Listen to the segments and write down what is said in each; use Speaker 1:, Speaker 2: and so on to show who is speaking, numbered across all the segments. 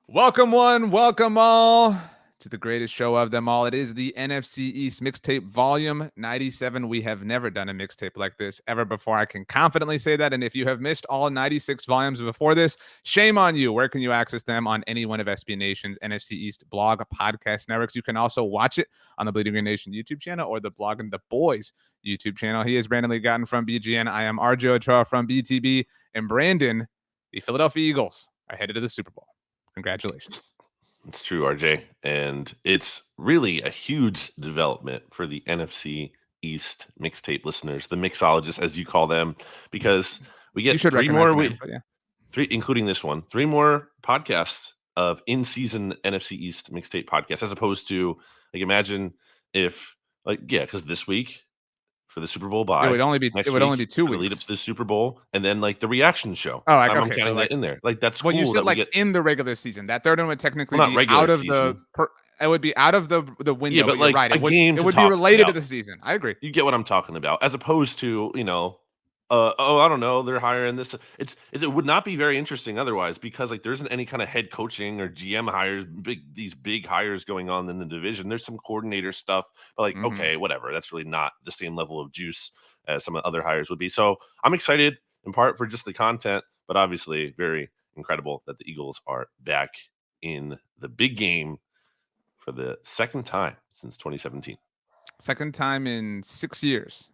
Speaker 1: Welcome one, welcome all to the greatest show of them all. It is the NFC East Mixtape Volume 97. We have never done a mixtape like this ever before. I can confidently say that. And if you have missed all 96 volumes before this, shame on you. Where can you access them? On any one of SB Nation's NFC East blog podcast networks. You can also watch it on the Bleeding Green Nation YouTube channel or the Blog and the Boys YouTube channel. He is Brandon Lee Gowton from BGN. I am RJ Ochoa from BTB. And Brandon, the Philadelphia Eagles are headed to the Super Bowl. Congratulations.
Speaker 2: It's true, RJ. And it's really a huge development for the NFC East mixtape listeners, the mixologists, as you call them, because we get three more weeks, three, including this one, three more podcasts of in-season NFC East mixtape podcasts, as opposed to, like, imagine if, because this week for the Super Bowl bye.
Speaker 1: It would only be 2 weeks.
Speaker 2: Lead up to the Super Bowl, and then like the reaction show.
Speaker 1: Oh,
Speaker 2: I'm counting that in there. Like that's
Speaker 1: well,
Speaker 2: cool.
Speaker 1: You said in the regular season. That third one would technically
Speaker 2: be
Speaker 1: out of
Speaker 2: season.
Speaker 1: it would be out of the window.
Speaker 2: Yeah, but like
Speaker 1: right.
Speaker 2: It would be
Speaker 1: related to the season. I agree.
Speaker 2: You get what I'm talking about, as opposed to I don't know, they're hiring this. It would not be very interesting otherwise, because like there isn't any kind of head coaching or GM hires, these big hires going on in the division. There's some coordinator stuff, but like okay, whatever. That's really not the same level of juice as some of the other hires would be. So I'm excited in part for just the content, but obviously very incredible that the Eagles are back in the big game for the second time since 2017.
Speaker 1: Second time in 6 years.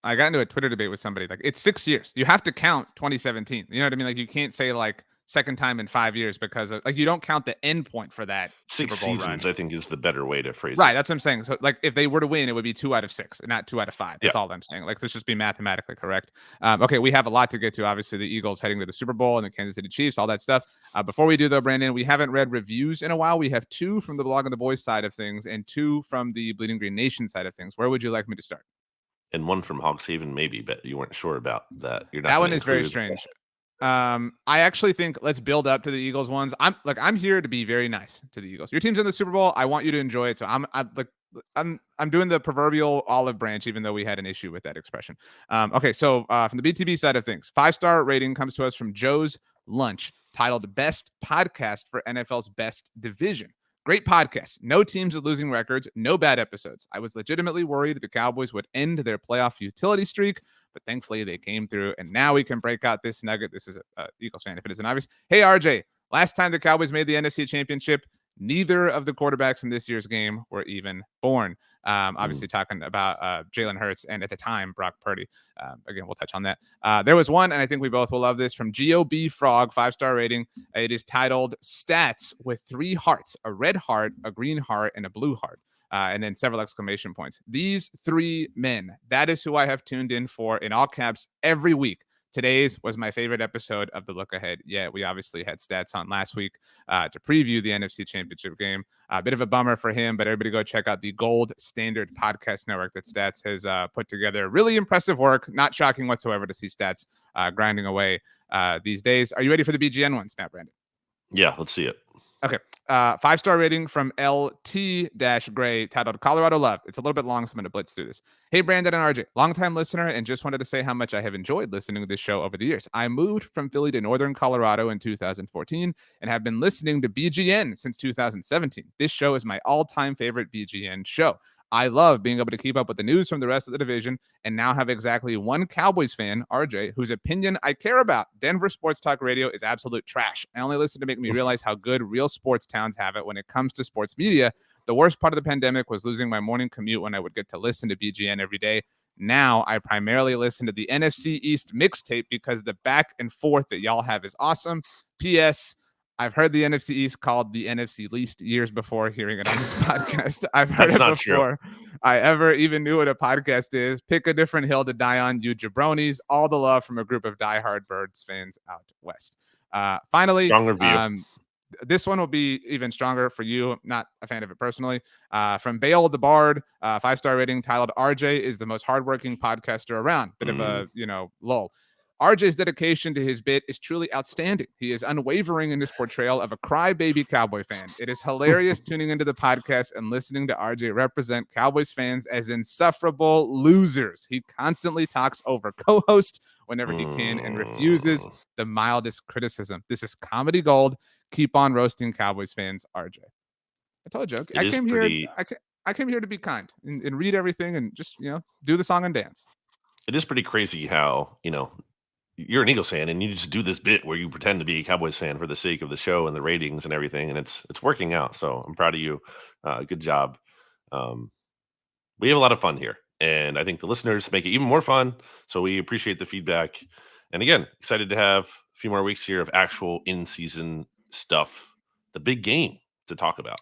Speaker 1: I got into a Twitter debate with somebody. Like, it's 6 years. You have to count 2017. You know what I mean? Like, you can't say like second time in 5 years, because of, like, you don't count the end point for that
Speaker 2: 6
Speaker 1: Super Bowl
Speaker 2: seasons
Speaker 1: run.
Speaker 2: I think is the better way to phrase
Speaker 1: it. Right, that's what I'm saying. So like if they were to win, it would be 2 out of 6, not 2 out of 5. That's all I'm saying. Like, let's just be mathematically correct. Okay, we have a lot to get to. Obviously, the Eagles heading to the Super Bowl and the Kansas City Chiefs, all that stuff. Before we do, though, Brandon, we haven't read reviews in a while. We have 2 from the Blog and the Boys side of things and 2 from the Bleeding Green Nation side of things. Where would you like me to start?
Speaker 2: And 1 from Hogshaven, maybe, but you weren't sure about that.
Speaker 1: That one is very strange. I actually think let's build up to the Eagles ones. I'm here to be very nice to the Eagles. Your team's in the Super Bowl. I want you to enjoy it. So I'm doing the proverbial olive branch, even though we had an issue with that expression. Okay, so from the BTB side of things, 5-star rating comes to us from Joe's Lunch, titled Best Podcast for NFL's Best Division. Great podcast. No teams with losing records. No bad episodes. I was legitimately worried the Cowboys would end their playoff utility streak, but thankfully they came through, and now we can break out this nugget. This is a Eagles fan, if it isn't obvious. Hey, RJ, last time the Cowboys made the NFC Championship, neither of the quarterbacks in this year's game were even born. Obviously talking about Jalen Hurts and, at the time, Brock Purdy. Again, we'll touch on that. There was one, and I think we both will love this, from GOB Frog, 5-star rating. It is titled Stats with 3 hearts, a red heart, a green heart, and a blue heart. And then several exclamation points. These 3 men, that is who I have tuned in for, in all caps, every week. Today's was my favorite episode of the Look Ahead. Yeah, we obviously had Stats on last week to preview the NFC Championship game. A bit of a bummer for him, but everybody go check out the Gold Standard Podcast Network that Stats has put together. Really impressive work. Not shocking whatsoever to see Stats grinding away these days. Are you ready for the BGN ones now, Brandon?
Speaker 2: Yeah, let's see it.
Speaker 1: Okay. 5-star rating from LT-Gray, titled Colorado Love. It's a little bit long, so I'm going to blitz through this. Hey, Brandon and RJ, longtime listener, and just wanted to say how much I have enjoyed listening to this show over the years. I moved from Philly to Northern Colorado in 2014 and have been listening to BGN since 2017. This show is my all-time favorite BGN show. I love being able to keep up with the news from the rest of the division and now have exactly one Cowboys fan, RJ, whose opinion I care about. Denver Sports Talk Radio is absolute trash. I only listen to make me realize how good real sports towns have it when it comes to sports media. The worst part of the pandemic was losing my morning commute when I would get to listen to BGN every day. Now I primarily listen to the NFC East mixtape because the back and forth that y'all have is awesome. P.S. I've heard the NFC East called the NFC least years before hearing it on this podcast. I've heard it before I ever even knew what a podcast is. Pick a different hill to die on, you jabronis. All the love from a group of diehard Birds fans out west. Finally,
Speaker 2: strong review.
Speaker 1: This one will be even stronger for you. Not a fan of it personally. From Bale the Bard, 5-star rating, titled RJ is the most hardworking podcaster around. Bit of a, lull. RJ's dedication to his bit is truly outstanding. He is unwavering in his portrayal of a crybaby Cowboy fan. It is hilarious tuning into the podcast and listening to RJ represent Cowboys fans as insufferable losers. He constantly talks over co-host whenever he can and refuses the mildest criticism. This is comedy gold. Keep on roasting Cowboys fans, RJ. I told you.
Speaker 2: It is pretty.
Speaker 1: I came here to be kind and read everything and just do the song and dance.
Speaker 2: It is pretty crazy how you're an Eagles fan and you just do this bit where you pretend to be a Cowboys fan for the sake of the show and the ratings and everything, and it's working out. So I'm proud of you. Good job. We have a lot of fun here, and I think the listeners make it even more fun. So we appreciate the feedback. And again, excited to have a few more weeks here of actual in-season stuff, the big game to talk about.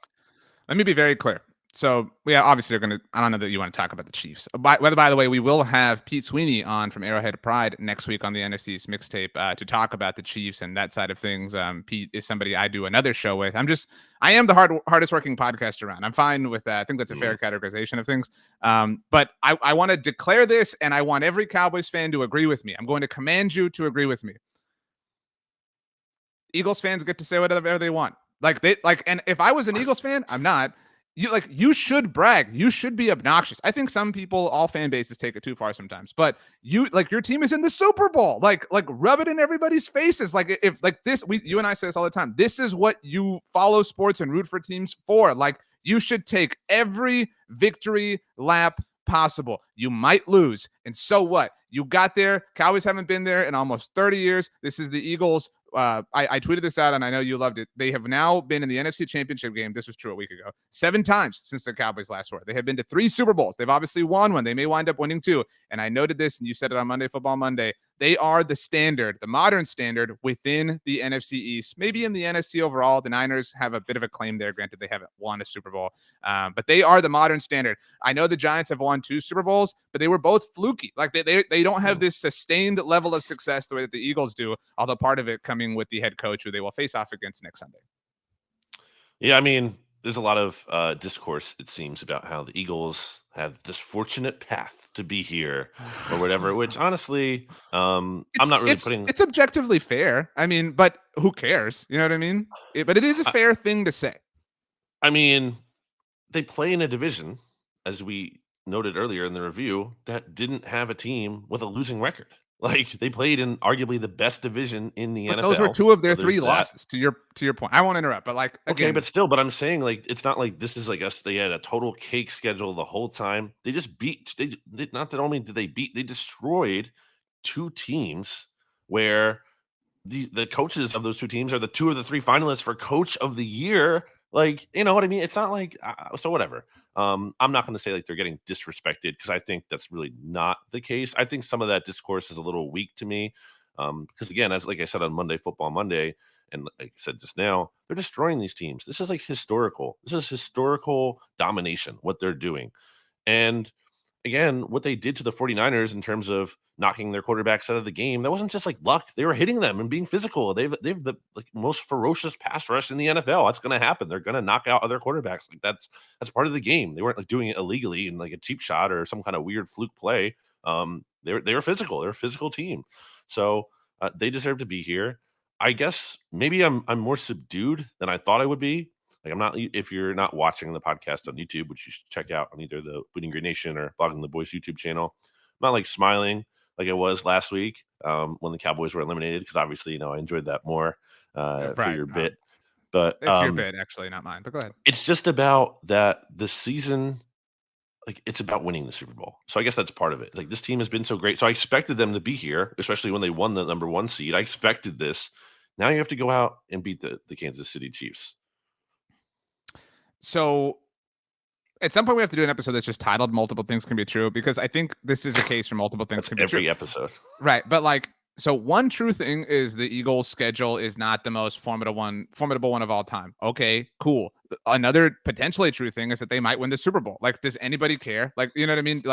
Speaker 1: Let me be very clear. So we obviously are going to, I don't know that you want to talk about the Chiefs. By the way, we will have Pete Sweeney on from Arrowhead Pride next week on the NFC's Mixtape to talk about the Chiefs and that side of things. Pete is somebody I do another show with. I am the hardest working podcast around. I'm fine with that. I think that's a fair categorization of things. But I want to declare this, and I want every Cowboys fan to agree with me. I'm going to command you to agree with me. Eagles fans get to say whatever they want. And if I was an Eagles fan, I'm not. You should brag. You should be obnoxious. I think some people, all fan bases, take it too far sometimes. But your team is in the Super Bowl. Rub it in everybody's faces. You and I say this all the time. This is what you follow sports and root for teams for. You should take every victory lap possible. You might lose, and so what? You got there. Cowboys haven't been there in almost 30 years. This is the Eagles. I tweeted this out, and I know you loved it. They have now been in the NFC Championship game. This was true a week ago. 7 times since the Cowboys last were. They have been to 3 Super Bowls. They've obviously won one. They may wind up winning 2. And I noted this, and you said it on Monday Football Monday. They are the standard, the modern standard within the NFC East. Maybe in the NFC overall, the Niners have a bit of a claim there. Granted, they haven't won a Super Bowl, but they are the modern standard. I know the Giants have won 2 Super Bowls, but they were both fluky. They don't have this sustained level of success the way that the Eagles do, although part of it coming with the head coach who they will face off against next Sunday.
Speaker 2: Yeah, I mean, there's a lot of discourse, it seems, about how the Eagles have this fortunate path to be here or whatever, which honestly, I'm not really putting.
Speaker 1: It's objectively fair. I mean, but who cares? You know what I mean? But it is a fair thing to say.
Speaker 2: I mean, they play in a division, as we noted earlier in the review, that didn't have a team with a losing record. They played in arguably the best division in the NFL.
Speaker 1: Those were 2 of their 3 losses. To your point, I won't interrupt, but
Speaker 2: okay, but still, but I'm saying it's not like this is us. They had a total cake schedule the whole time. They just beat. They not that only did they beat, they destroyed 2 teams where the coaches of those 2 teams are the 2 of the 3 finalists for Coach of the Year. You know what I mean? It's not so whatever. I'm not going to say they're getting disrespected, because I think that's really not the case. I think some of that discourse is a little weak to me, because again, like I said on Monday Football Monday, and like I said just now, they're destroying these teams. This is historical. This is historical domination, what they're doing. And again, what they did to the 49ers in terms of knocking their quarterbacks out of the game, that wasn't just luck. They were hitting them and being physical. They've the most ferocious pass rush in the NFL. That's going to happen. They're going to knock out other quarterbacks. That's part of the game. They weren't doing it illegally in a cheap shot or some kind of weird fluke play. They were physical. They're a physical team. So they deserve to be here. I guess maybe I'm more subdued than I thought I would be. I'm not. If you're not watching the podcast on YouTube, which you should check out on either the Bleeding Green Nation or Blogging the Boys YouTube channel, I'm not smiling like I was last week when the Cowboys were eliminated, because obviously I enjoyed that more for your bit. But
Speaker 1: it's your bit, actually, not mine. But go ahead.
Speaker 2: It's just about that the season. It's about winning the Super Bowl. So I guess that's part of it. This team has been so great. So I expected them to be here, especially when they won the number 1 seed. I expected this. Now you have to go out and beat the Kansas City Chiefs.
Speaker 1: So at some point we have to do an episode that's just titled "Multiple Things Can Be True," because I think this is a case for multiple things can be true.
Speaker 2: Every episode.
Speaker 1: Right. But so one true thing is the Eagles' schedule is not the most formidable one of all time. Okay, cool. Another potentially true thing is that they might win the Super Bowl. Does anybody care? You know what I mean?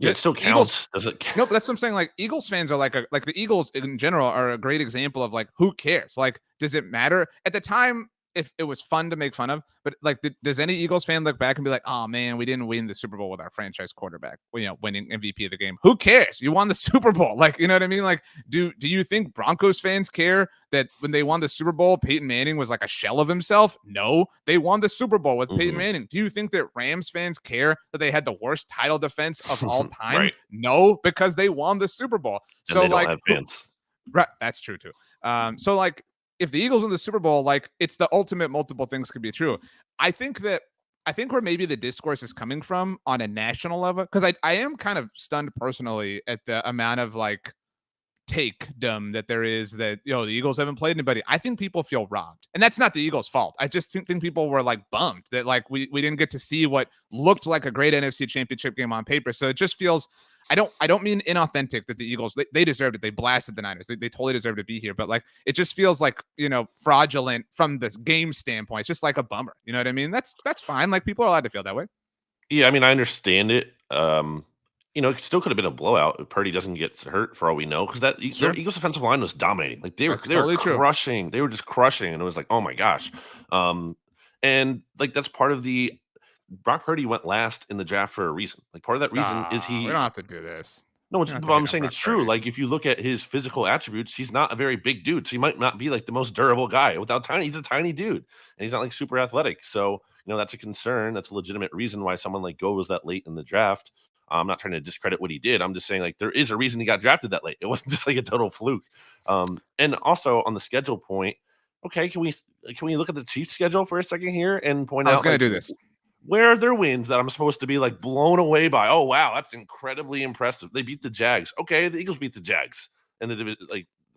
Speaker 2: It still counts. Does it?
Speaker 1: No, but that's what I'm saying. Eagles fans are the Eagles in general are a great example of who cares? Does it matter? At the time, if it was fun to make fun of, but does any Eagles fan look back and be like, oh man, we didn't win the Super Bowl with our franchise quarterback, winning MVP of the game? Who cares? You won the Super Bowl. You know what I mean? Do you think Broncos fans care that when they won the Super Bowl, Peyton Manning was a shell of himself? No, they won the Super Bowl with Peyton Manning. Do you think that Rams fans care that they had the worst title defense of all time?
Speaker 2: Right.
Speaker 1: No, because they won the Super Bowl.
Speaker 2: And so they don't have fans.
Speaker 1: Right. That's true too. So if the Eagles win the Super Bowl, like it's the ultimate multiple things could be true. I think where maybe the discourse is coming from on a national level, because I am kind of stunned personally at the amount of like take-dumb that there is that, the Eagles haven't played anybody. I think people feel robbed. And that's not the Eagles' fault. I just think people were like bummed that like we didn't get to see what looked like a great NFC championship game on paper. So it just feels I don't mean inauthentic that the Eagles they deserved it. They blasted the Niners. They totally deserve to be here. But like it just feels like, fraudulent from this game standpoint. It's just like a bummer. You know what I mean? That's fine. Like people are allowed to feel that way.
Speaker 2: Yeah, I mean, I understand it. It still could have been a blowout if Purdy doesn't get hurt for all we know, because
Speaker 1: Sure.
Speaker 2: their Eagles defensive line was dominating. Like they were
Speaker 1: That's totally true.
Speaker 2: crushing. They were just crushing, and it was like, oh my gosh. And like that's part of the Brock Purdy went last in the draft for a reason. Like part of that reason is
Speaker 1: We don't have to do this.
Speaker 2: no,
Speaker 1: We don't have to
Speaker 2: but
Speaker 1: hate
Speaker 2: I'm
Speaker 1: on
Speaker 2: saying
Speaker 1: Brock
Speaker 2: it's true.
Speaker 1: Purdy.
Speaker 2: Like if you look at his physical attributes, he's not a very big dude. So he might not be like the most durable guy. He's a tiny dude, and he's not like super athletic. So that's a concern. That's a legitimate reason why someone like goes that late in the draft. I'm not trying to discredit what he did. I'm just saying like there is a reason he got drafted that late. It wasn't just like a total fluke. And also on the schedule point, okay, can we look at the Chiefs schedule for a second here and point out?
Speaker 1: I was going to do this.
Speaker 2: Where are their wins that I'm supposed to be like blown away by? Oh wow, that's incredibly impressive. They beat the Jags. Okay, the Eagles beat the Jags, and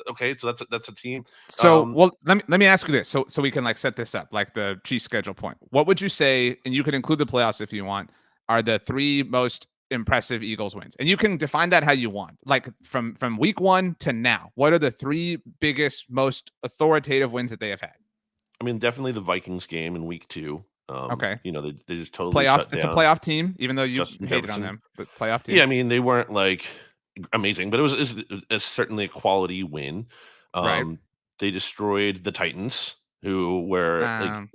Speaker 2: okay, so that's a team.
Speaker 1: So well, let me ask you this, so we can like set this up like the Chiefs schedule point. What would you say, and you can include the playoffs if you want, are the 3 most impressive Eagles wins? And you can define that how you want, like from week 1 to now. What are the 3 biggest, most authoritative wins that they have had?
Speaker 2: I mean, definitely the Vikings game in week 2.
Speaker 1: Okay.
Speaker 2: They just totally
Speaker 1: playoff.
Speaker 2: shut down.
Speaker 1: It's a playoff team, even though you
Speaker 2: Justin
Speaker 1: hated
Speaker 2: Jefferson.
Speaker 1: on them, but playoff team.
Speaker 2: Yeah, I mean, they weren't like amazing, but it was certainly a quality win.
Speaker 1: Right.
Speaker 2: They destroyed the Titans, who were like,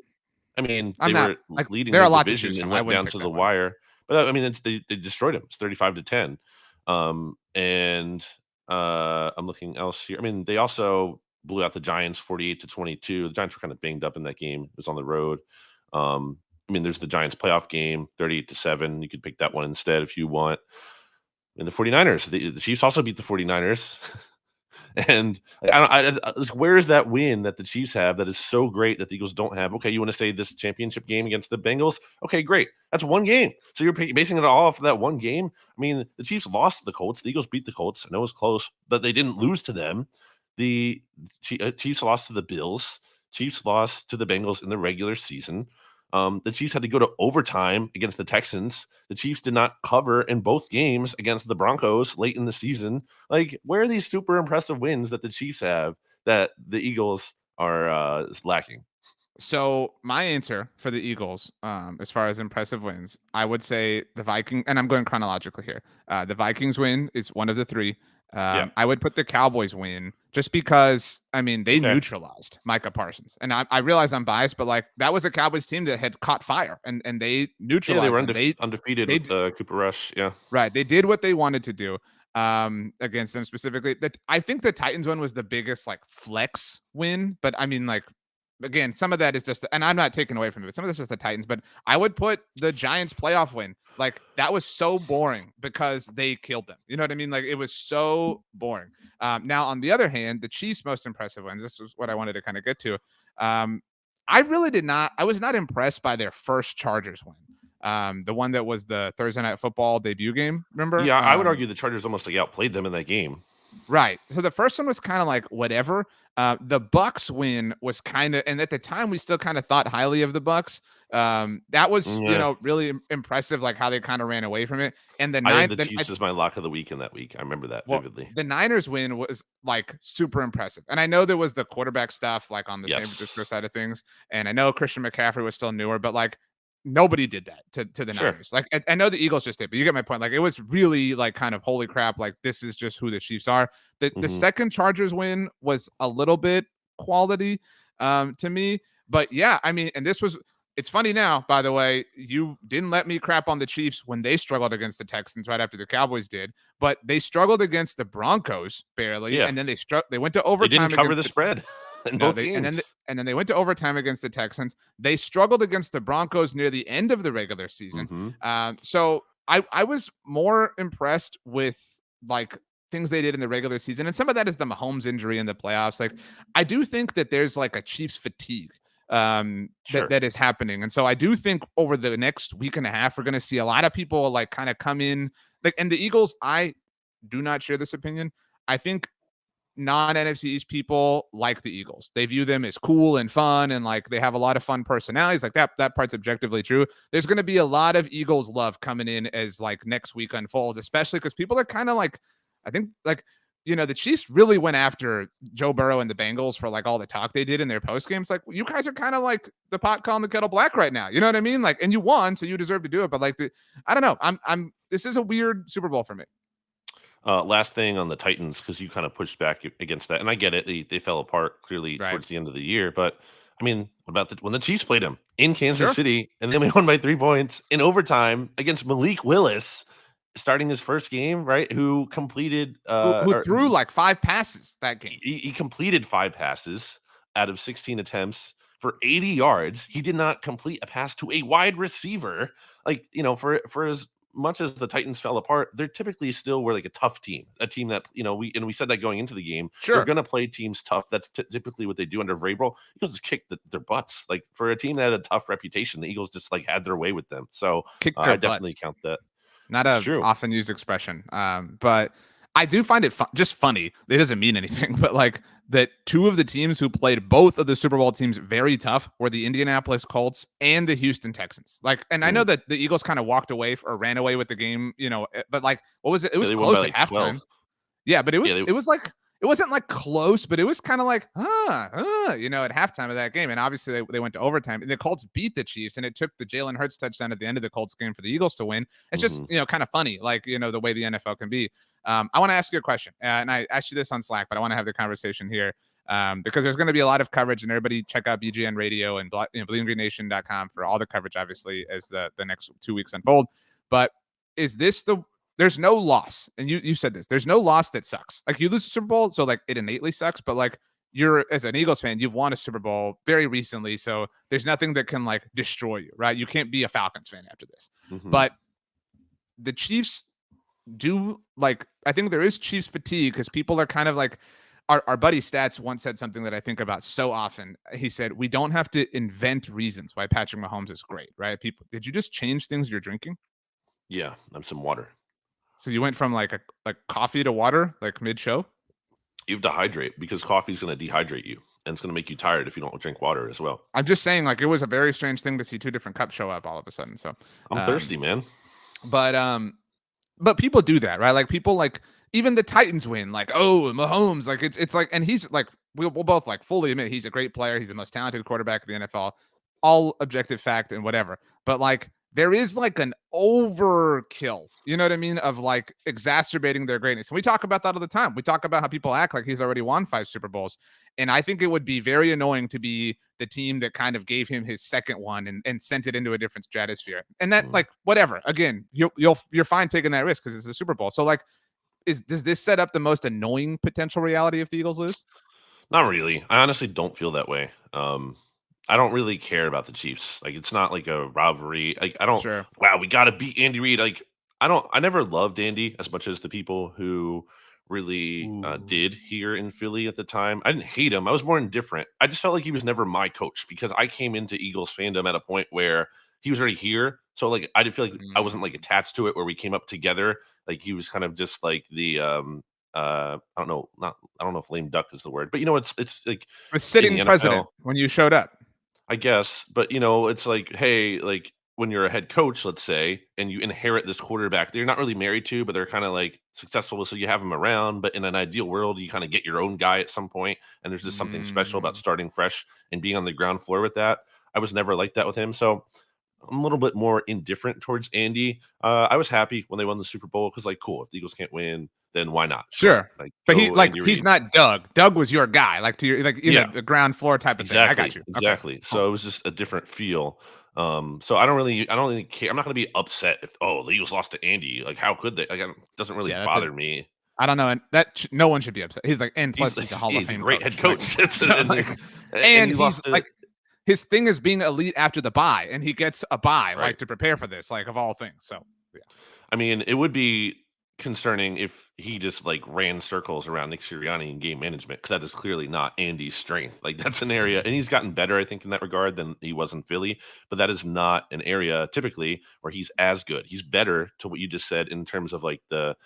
Speaker 2: I mean, they were leading
Speaker 1: they're
Speaker 2: the
Speaker 1: a lot
Speaker 2: division
Speaker 1: to choose
Speaker 2: and
Speaker 1: from.
Speaker 2: went down to the wire. But I mean, they destroyed them. It's 35-10. And I'm looking else here. I mean, they also blew out the Giants 48-22. The Giants were kind of banged up in that game. It was on the road. I mean, there's the Giants playoff game, 38-7. You could pick that one instead if you want. And the 49ers, the Chiefs also beat the 49ers. And where is that win that the Chiefs have that is so great that the Eagles don't have? Okay, you want to say this championship game against the Bengals? Okay, great. That's one game. So you're basing it all off of that one game? I mean, the Chiefs lost to the Colts. The Eagles beat the Colts. I know it was close, but they didn't lose to them. The Chiefs lost to the Bills. Chiefs lost to the Bengals in the regular season. The Chiefs had to go to overtime against the Texans. The Chiefs did not cover in both games against the Broncos late in the season. Like, where are these super impressive wins that the Chiefs have that the Eagles are lacking?
Speaker 1: So my answer for the Eagles, as far as impressive wins, I would say the Vikings, and I'm going chronologically here. The Vikings win is one of the 3. I would put the Cowboys win just because, I mean, they neutralized Micah Parsons. And I realize I'm biased, but like that was a Cowboys team that had caught fire and they neutralized.
Speaker 2: Yeah, they were undefeated with Cooper Rush. Yeah.
Speaker 1: Right. They did what they wanted to do against them specifically. I think the Titans one was the biggest like flex win, but I mean, like, again, some of that is just, and I'm not taking away from it, but some of that's just the Titans. But I would put the Giants playoff win. Like that was so boring because they killed them. You know what I mean? Like it was so boring. Now, on the other hand, the Chiefs' most impressive wins. This was what I wanted to kind of get to. I was not impressed by their first Chargers win. The one that was the Thursday Night Football debut game. Remember?
Speaker 2: Yeah, I would argue the Chargers almost like outplayed them in that game.
Speaker 1: Right. So the first one was kind of like whatever. The Bucks win was kind of, and at the time we still kind of thought highly of the Bucks. That was really impressive, like how they kind of ran away from it. And
Speaker 2: I had the Chiefs as my lock of the week in that week. I remember that vividly.
Speaker 1: The Niners win was like super impressive, and I know there was the quarterback stuff like on the San Francisco side of things, and I know Christian McCaffrey was still newer, but like nobody did that to the Niners. Like I know the Eagles just did, but you get my point. Like it was really like kind of holy crap. Like this is just who the Chiefs are. The second Chargers win was a little bit quality to me, but yeah, I mean, and it's funny now, by the way, you didn't let me crap on the Chiefs when they struggled against the Texans right after the Cowboys did, but they struggled against the Broncos barely, and then they went to overtime.
Speaker 2: They didn't cover the spread. And
Speaker 1: then they went to overtime against the Texans. They struggled against the Broncos near the end of the regular season. So I was more impressed with like things they did in the regular season, and some of that is the Mahomes injury in the playoffs. Like, I do think that there's like a Chiefs fatigue
Speaker 2: Sure.
Speaker 1: that is happening. And so I do think over the next week and a half, we're going to see a lot of people like kind of come in like, and the Eagles, I do not share this opinion. I think non-NFC East people like the Eagles. They view them as cool and fun, and like they have a lot of fun personalities. Like that part's objectively true. There's going to be a lot of Eagles love coming in as like next week unfolds, especially because people are kind of like, I think like, the Chiefs really went after Joe Burrow and the Bengals for like all the talk they did in their post games. Like, you guys are kind of like the pot calling the kettle black right now. You know what I mean? Like, and you won, so you deserve to do it. But like, I don't know. This is a weird Super Bowl for me.
Speaker 2: Last thing on the Titans, because you kind of pushed back against that, and I get it. They fell apart clearly
Speaker 1: Right.
Speaker 2: towards the end of the year, but I mean, what about when the Chiefs played them in Kansas
Speaker 1: Sure.
Speaker 2: City, and then we won by 3 points in overtime against Malik Willis, starting his first game, right? Who completed
Speaker 1: Who threw like 5 passes that game?
Speaker 2: He completed 5 passes out of 16 attempts for 80 yards. He did not complete a pass to a wide receiver. Like, for as much as the Titans fell apart, they're typically still were like a tough team, a team that, we said that going into the game.
Speaker 1: Sure.
Speaker 2: They're going to play teams tough. That's typically what they do under Vrabel. Eagles just kicked their butts. Like, for a team that had a tough reputation, the Eagles just like had their way with them. So I definitely count that.
Speaker 1: Not a often used expression. But I do find it just funny. It doesn't mean anything, but like that 2 of the teams who played both of the Super Bowl teams very tough were the Indianapolis Colts and the Houston Texans. Like, and I know that the Eagles kind of walked away or ran away with the game, but like, what was it? It was close at halftime.
Speaker 2: 12.
Speaker 1: Yeah, but it was like, it wasn't like close, but it was kind of like, at halftime of that game. And obviously they went to overtime, and the Colts beat the Chiefs, and it took the Jalen Hurts touchdown at the end of the Colts game for the Eagles to win. It's just, kind of funny, like, the way the NFL can be. I want to ask you a question, and I asked you this on Slack, but I want to have the conversation here because there's going to be a lot of coverage, and everybody check out BGN Radio and BleedingGreenNation.com for all the coverage, obviously, as the next 2 weeks unfold. But is this there's no loss, and you said this, there's no loss that sucks. Like, you lose the Super Bowl, so like it innately sucks, but like you're, as an Eagles fan, you've won a Super Bowl very recently, so there's nothing that can like destroy you, right? You can't be a Falcons fan after this. But the Chiefs do, like, I think there is Chiefs fatigue because people are kind of like, our buddy Stats once said something that I think about so often. He said, we don't have to invent reasons why Patrick Mahomes is great, right? People, did you just change things you're drinking?
Speaker 2: Yeah, I'm some water.
Speaker 1: So you went from like coffee to water, like mid-show?
Speaker 2: You have to hydrate because coffee is going to dehydrate you, and it's going to make you tired if you don't drink water as well.
Speaker 1: I'm just saying, like, it was a very strange thing to see 2 different cups show up all of a sudden. So
Speaker 2: I'm thirsty, man.
Speaker 1: But people do that, right? Like, people, like, even the Titans win, like, oh, Mahomes, like, it's like, and he's like, we'll both like fully admit he's a great player. He's the most talented quarterback in the NFL, all objective fact and whatever. But like, there is like an overkill, you know what I mean, of like exacerbating their greatness. And we talk about that all the time. We talk about how people act like he's already won 5 Super Bowls. And I think it would be very annoying to be the team that kind of gave him his second one and sent it into a different stratosphere. And that, like, whatever, again, you're fine taking that risk because it's a Super Bowl. So like, does this set up the most annoying potential reality if the Eagles lose?
Speaker 2: Not really. I honestly don't feel that way. I don't really care about the Chiefs. Like, it's not like a rivalry. Like, I don't.
Speaker 1: Sure.
Speaker 2: Wow, we got to beat Andy Reid. Like, I never loved Andy as much as the people who really did here in Philly at the time. I didn't hate him. I was more indifferent. I just felt like he was never my coach because I came into Eagles fandom at a point where he was already here. So like, I did feel like I wasn't like attached to it where we came up together. Like, he was kind of just like the I don't know if lame duck is the word, but it's like
Speaker 1: a sitting president when you showed up,
Speaker 2: I guess. But it's like, hey, like, when you're a head coach, let's say, and you inherit this quarterback that you're not really married to, but they're kind of like successful, so you have them around. But in an ideal world, you kind of get your own guy at some point, and there's just something special about starting fresh and being on the ground floor with that. I was never like that with him, so I'm a little bit more indifferent towards Andy. I was happy when they won the Super Bowl because, like, cool, if the Eagles can't win, then why not?
Speaker 1: Sure.
Speaker 2: Like,
Speaker 1: but he's not Doug. Doug was your guy, like, to your, like, the ground floor type of thing. I got you.
Speaker 2: Exactly. Okay. So it was just a different feel. So I don't really care. I'm not going to be upset if the Eagles lost to Andy. Like, how could they? Like, it doesn't really bother me.
Speaker 1: I don't know, and no one should be upset. He's like, and plus he's a Hall of Fame
Speaker 2: great head coach.
Speaker 1: And he's like, his thing is being elite after the bye, and he gets a bye, like, to prepare for this, like, of all things. So yeah,
Speaker 2: I mean, it would be concerning if he just like ran circles around Nick Sirianni in game management, because that is clearly not Andy's strength. Like that's an area, and he's gotten better, I think, in that regard than he was in Philly. But that is not an area typically where he's as good. He's better to what you just said in terms of like the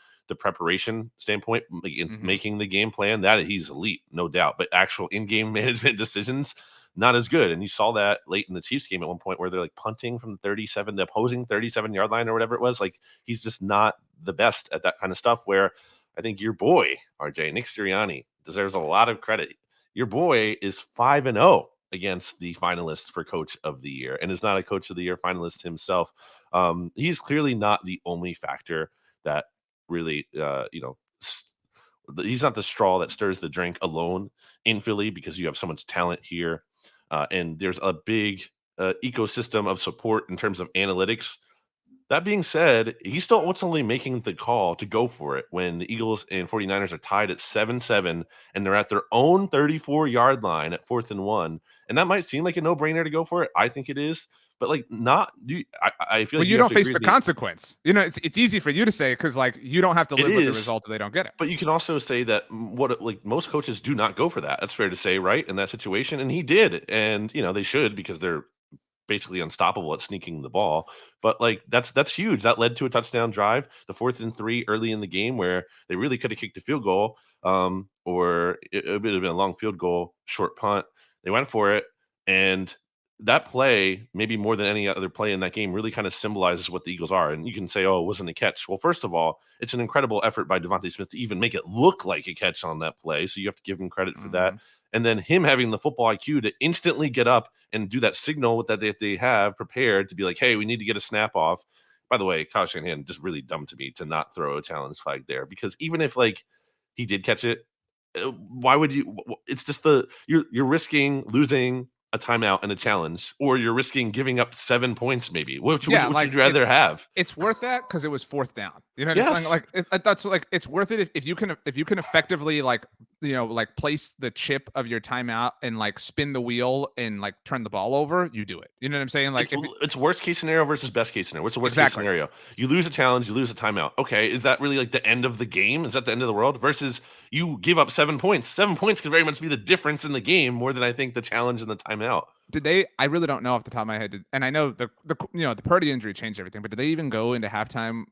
Speaker 2: preparation standpoint, like in making the game plan. That he's elite, no doubt. But actual in-game management decisions, not as good. And you saw that late in the Chiefs game at one point where they're like punting from the opposing 37-yard line or whatever it was. Like he's just not the best at that kind of stuff, where I think your boy, RJ, Nick Sirianni, deserves a lot of credit. Your boy is 5-0 against the finalists for Coach of the Year and is not a Coach of the Year finalist himself. He's clearly not the only factor that really, he's not the straw that stirs the drink alone in Philly, because you have so much talent here. And there's a big ecosystem of support in terms of analytics. That being said, he's still ultimately making the call to go for it when the Eagles and 49ers are tied at 7-7 and they're at their own 34-yard line at 4th and 1. And that might seem like a no-brainer to go for it. I think it is. But like, I feel like
Speaker 1: you don't face the consequence. It's easy for you to say because like you don't have to live with the result if they don't get it.
Speaker 2: But you can also say that most coaches do not go for that. That's fair to say, right? In that situation, and he did, and they should, because they're basically unstoppable at sneaking the ball. But like that's huge. That led to a touchdown drive, the 4th and 3 early in the game, where they really could have kicked a field goal, or it would have been a long field goal, short punt. They went for it, and that play, maybe more than any other play in that game, really kind of symbolizes what the Eagles are. And you can say, oh, it wasn't a catch. Well, first of all, it's an incredible effort by Devontae Smith to even make it look like a catch on that play. So you have to give him credit for that. And then him having the football IQ to instantly get up and do that signal that they have prepared to be like, hey, we need to get a snap off. By the way, Kyle Shanahan, just really dumb to me to not throw a challenge flag there, because even if like he did catch it, why would you? It's just you're risking losing a timeout and a challenge, or you're risking giving up 7 points maybe. Which would you rather have?
Speaker 1: It's worth that because it was 4th down. You know what I'm saying? Like that's like it's worth it if you can effectively like place the chip of your timeout and like spin the wheel and like turn the ball over. You do it. You know what I'm saying? Like
Speaker 2: it's worst case scenario versus best case scenario. What's the worst case scenario? You lose a challenge, you lose a timeout. Okay, is that really like the end of the game? Is that the end of the world? Versus you give up 7 points. 7 points could very much be the difference in the game more than I think the challenge and the timeout.
Speaker 1: Did they? I really don't know off the top of my head. And I know the Purdy injury changed everything. But did they even go into halftime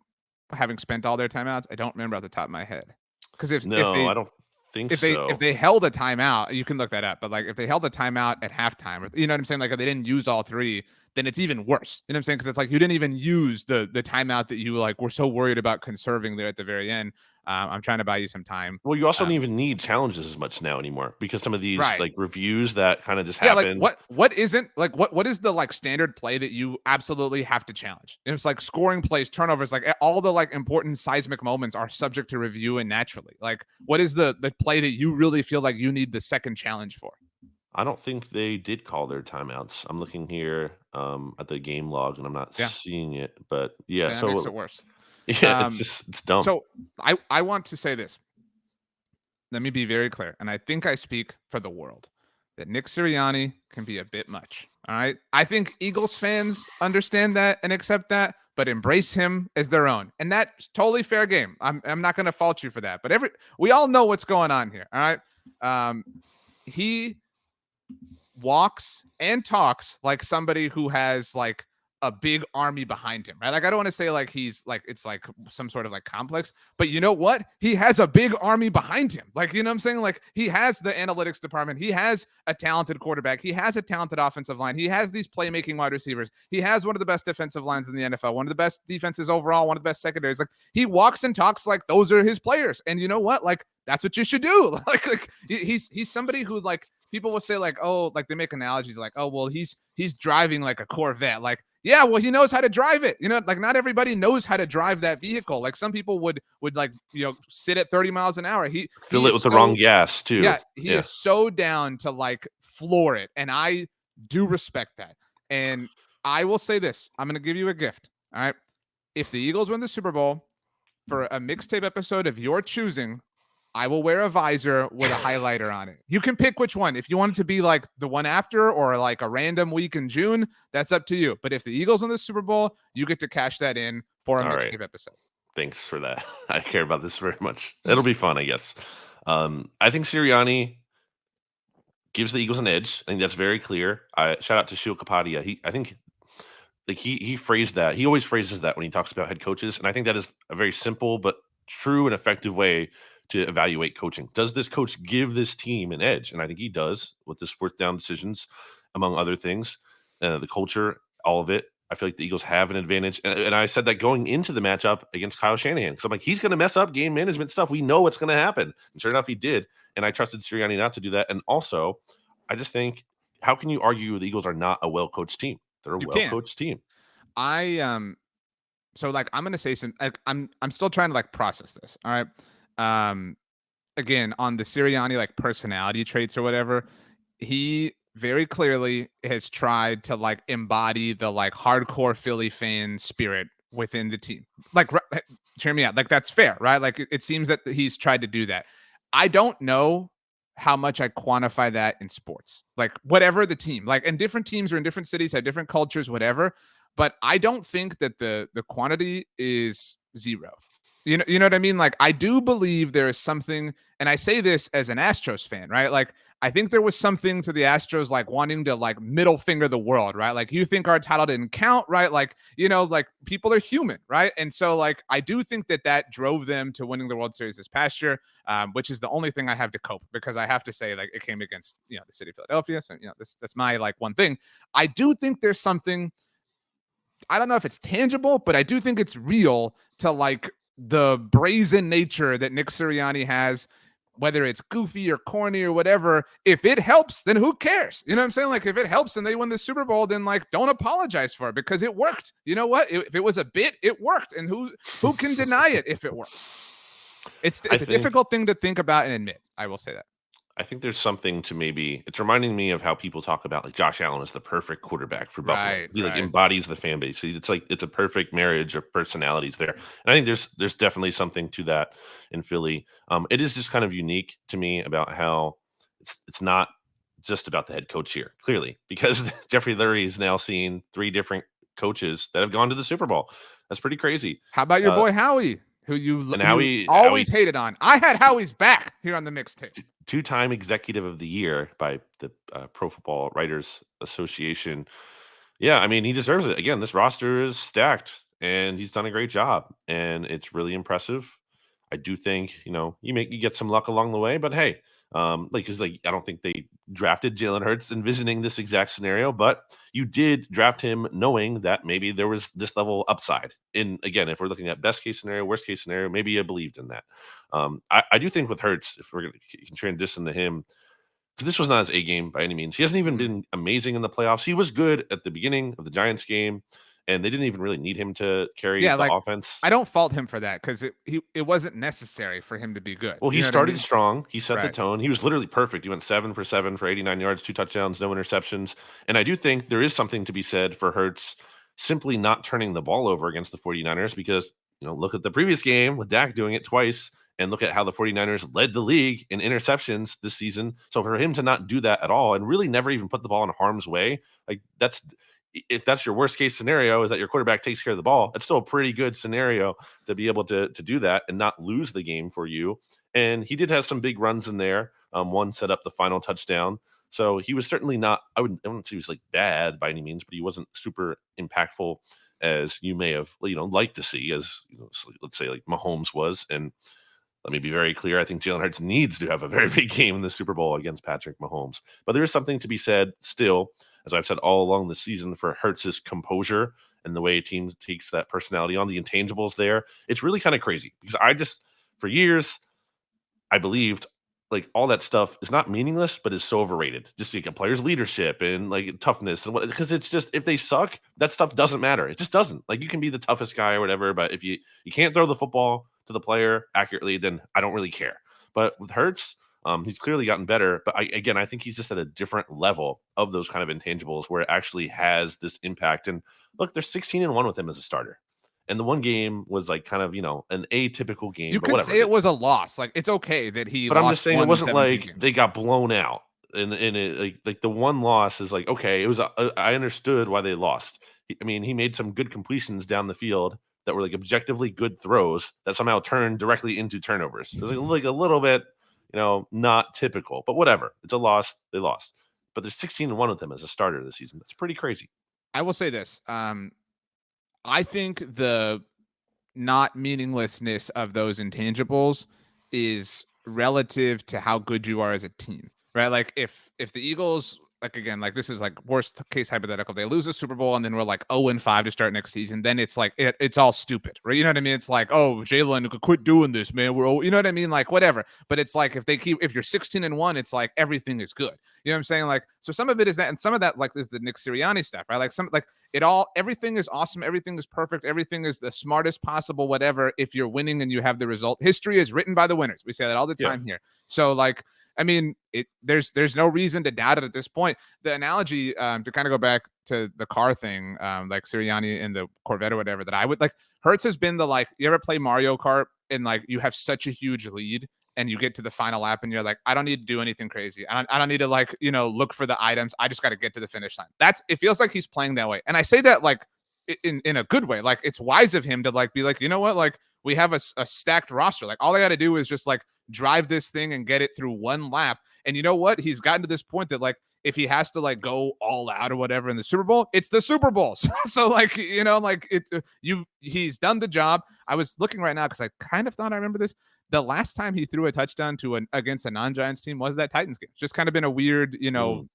Speaker 1: having spent all their timeouts? I don't remember off the top of my head. Because I don't think so. If they held a timeout, you can look that up. But like if they held a timeout at halftime, you know what I'm saying? Like if they didn't use all 3, then it's even worse. You know what I'm saying? Because it's like you didn't even use the timeout that you like were so worried about conserving there at the very end. I'm trying to buy you some time.
Speaker 2: Well, you also don't even need challenges as much now anymore, because some of these like reviews that kind of just happen.
Speaker 1: Like what is the like standard play that you absolutely have to challenge? And it's like scoring plays, turnovers, like all the like important seismic moments are subject to review and naturally. Like what is the play that you really feel like you need the second challenge for?
Speaker 2: I don't think they did call their timeouts. I'm looking here at the game log and I'm not seeing it, but
Speaker 1: that makes it worse.
Speaker 2: Yeah, it's dumb.
Speaker 1: So I want to say this. Let me be very clear, and I think I speak for the world, that Nick Sirianni can be a bit much. All right. I think Eagles fans understand that and accept that, but embrace him as their own. And that's totally fair game. I'm not going to fault you for that. But we all know what's going on here. All right. He walks and talks like somebody who has like a big army behind him, right? Like I don't want to say like he's like it's like some sort of like complex, but you know what? He has a big army behind him. Like, you know what I'm saying? Like he has the analytics department. He has a talented quarterback. He has a talented offensive line. He has these playmaking wide receivers. He has one of the best defensive lines in the NFL, one of the best defenses overall, one of the best secondaries. Like he walks and talks like those are his players. And you know what? Like that's what you should do. Like he's somebody who like people will say like, oh, like they make analogies like, oh, well, he's driving like a Corvette. Like, yeah, well, he knows how to drive it. You know, like not everybody knows how to drive that vehicle. Like some people would like, sit at 30 miles an hour. He
Speaker 2: fill it with the wrong gas too.
Speaker 1: Yeah, he is so down to like floor it. And I do respect that. And I will say this, I'm going to give you a gift. All right. If the Eagles win the Super Bowl for a mixtape episode of your choosing, I will wear a visor with a highlighter on it. You can pick which one. If you want it to be like the one after or like a random week in June, that's up to you. But if the Eagles win the Super Bowl, you get to cash that in for a mixtape episode.
Speaker 2: Thanks for that. I care about this very much. It'll be fun, I guess. I think Sirianni gives the Eagles an edge. I think that's very clear. Shout out to Shul Kapadia. I think like he phrased that. He always phrases that when he talks about head coaches, and I think that is a very simple but true and effective way to evaluate coaching. Does this coach give this team an edge? And I think he does with this fourth down decisions, among other things. The culture, all of it. I feel like the Eagles have an advantage, and I said that going into the matchup against Kyle Shanahan, because I'm like, he's going to mess up game management stuff. We know what's going to happen, and sure enough, he did. And I trusted Sirianni not to do that. And also, I just think, how can you argue the Eagles are not a well-coached team? They're a well-coached team.
Speaker 1: So like I'm gonna say I'm still trying to like process this. All right. Again, on the Sirianni like personality traits or whatever, he very clearly has tried to like embody the like hardcore Philly fan spirit within the team. Like hear me out. Like that's fair, right? Like it seems that he's tried to do that. I don't know how much I quantify that in sports. Like whatever the team, like and different teams are in different cities, have different cultures, whatever. But I don't think that the quantity is zero. You know what I mean? Like I do believe there is something, and I say this as an Astros fan, right? Like I think there was something to the Astros like wanting to like middle finger the world, right? Like you think our title didn't count, right? Like, like people are human, right? And so like I do think that drove them to winning the World Series this past year, which is the only thing I have to cope, because I have to say like it came against, the city of Philadelphia. So, that's my like one thing. I do think there's something, I don't know if it's tangible, but I do think it's real to like the brazen nature that Nick Sirianni has, whether it's goofy or corny or whatever. If it helps, then who cares? You know what I'm saying? Like if it helps and they win the Super Bowl, then like don't apologize for it because it worked. You know what? If it was a bit, it worked. And who can deny it if it worked? It's a difficult thing to think about and admit. I will say that.
Speaker 2: I think there's something to it's reminding me of how people talk about like Josh Allen is the perfect quarterback for Buffalo.
Speaker 1: Right,
Speaker 2: He like embodies the fan base. It's like it's a perfect marriage of personalities there. And I think there's definitely something to that in Philly. It is just kind of unique to me about how it's not just about the head coach here, clearly, because Jeffrey Lurie has now seen 3 different coaches that have gone to the Super Bowl. That's pretty crazy.
Speaker 1: How about your boy Howie, who
Speaker 2: Howie
Speaker 1: always hated on? I had Howie's back here on the mixtape.
Speaker 2: 2-time executive of the year by the Pro Football Writers Association. Yeah, I mean, he deserves it. Again, this roster is stacked and he's done a great job and it's really impressive. I do think, you get some luck along the way, but hey, cause I don't think they drafted Jalen Hurts envisioning this exact scenario, but you did draft him knowing that maybe there was this level upside. And again, if we're looking at best case scenario, worst case scenario, maybe you believed in that. I do think with Hurts, if we're going to transition to him, because this was not his A game by any means. He hasn't even been amazing in the playoffs. He was good at the beginning of the Giants game, and they didn't even really need him to carry the offense.
Speaker 1: I don't fault him for that because it wasn't necessary for him to be good.
Speaker 2: Well, he started strong. He set the tone. He was literally perfect. He went 7 for 7 for 89 yards, 2 touchdowns, no interceptions. And I do think there is something to be said for Hurts simply not turning the ball over against the 49ers because, look at the previous game with Dak doing it twice. And look at how the 49ers led the league in interceptions this season. So for him to not do that at all and really never even put the ball in harm's way, like if that's your worst case scenario is that your quarterback takes care of the ball, it's still a pretty good scenario to be able to do that and not lose the game for you. And he did have some big runs in there. One set up the final touchdown. So he was certainly not, I wouldn't say he was like bad by any means, but he wasn't super impactful as you may have, liked to see as, let's say like Mahomes was. And let me be very clear. I think Jalen Hurts needs to have a very big game in the Super Bowl against Patrick Mahomes. But there is something to be said still, as I've said all along the season, for Hurts' composure and the way a team takes that personality on, the intangibles there. It's really kind of crazy because for years, I believed like all that stuff is not meaningless, but is so overrated. Just like a player's leadership and like toughness and what, because it's just, if they suck, that stuff doesn't matter. It just doesn't. Like you can be the toughest guy or whatever, but if you can't throw the football to the player accurately, then I don't really care. But with Hurts, he's clearly gotten better. But I think he's just at a different level of those kind of intangibles where it actually has this impact. And look, they're 16-1 with him as a starter. And the one game was like kind of, an atypical game.
Speaker 1: You could say it was a loss. Like it's okay that he.
Speaker 2: But I'm just saying it wasn't like
Speaker 1: games.
Speaker 2: They got blown out. And it like the one loss is like, okay, it was. I understood why they lost. He made some good completions down the field that were like objectively good throws that somehow turned directly into turnovers. It was like a little bit, not typical, but whatever. It's a loss. They lost. But there's 16-1 with him as a starter this season. That's pretty crazy.
Speaker 1: I will say this. I think the not meaninglessness of those intangibles is relative to how good you are as a team, right? Like if the Eagles, like again, like this is like worst case hypothetical, they lose a Super Bowl and then we're like 0-5 to start next season, then it's like it's all stupid, right? You know what I mean? It's like, oh, Jalen, quit doing this, man. You know what I mean? Like whatever. But it's like if you're 16-1, it's like everything is good. You know what I'm saying? Like so some of it is that, and some of that like is the Nick Sirianni stuff, right? Like everything is awesome, everything is perfect, everything is the smartest possible, whatever. If you're winning and you have the result, history is written by the winners. We say that all the time here. So like, I mean, there's no reason to doubt it at this point. The analogy, to kind of go back to the car thing, like Sirianni in the Corvette or whatever, that I would like, Hertz has been the, like, you ever play Mario Kart and like you have such a huge lead and you get to the final lap and you're like, I don't need to do anything crazy. I don't need to like, look for the items. I just got to get to the finish line. It feels like he's playing that way. And I say that like in a good way. Like it's wise of him to like be like, you know what? Like we have a stacked roster. Like all I got to do is just like drive this thing and get it through one lap. And you know what? He's gotten to this point that like, if he has to like go all out or whatever in the Super Bowl, it's the Super Bowl. So like, like he's done the job. I was looking right now because I kind of thought I remember this. The last time he threw a touchdown against a non-Giants team was that Titans game. It's just kind of been a weird,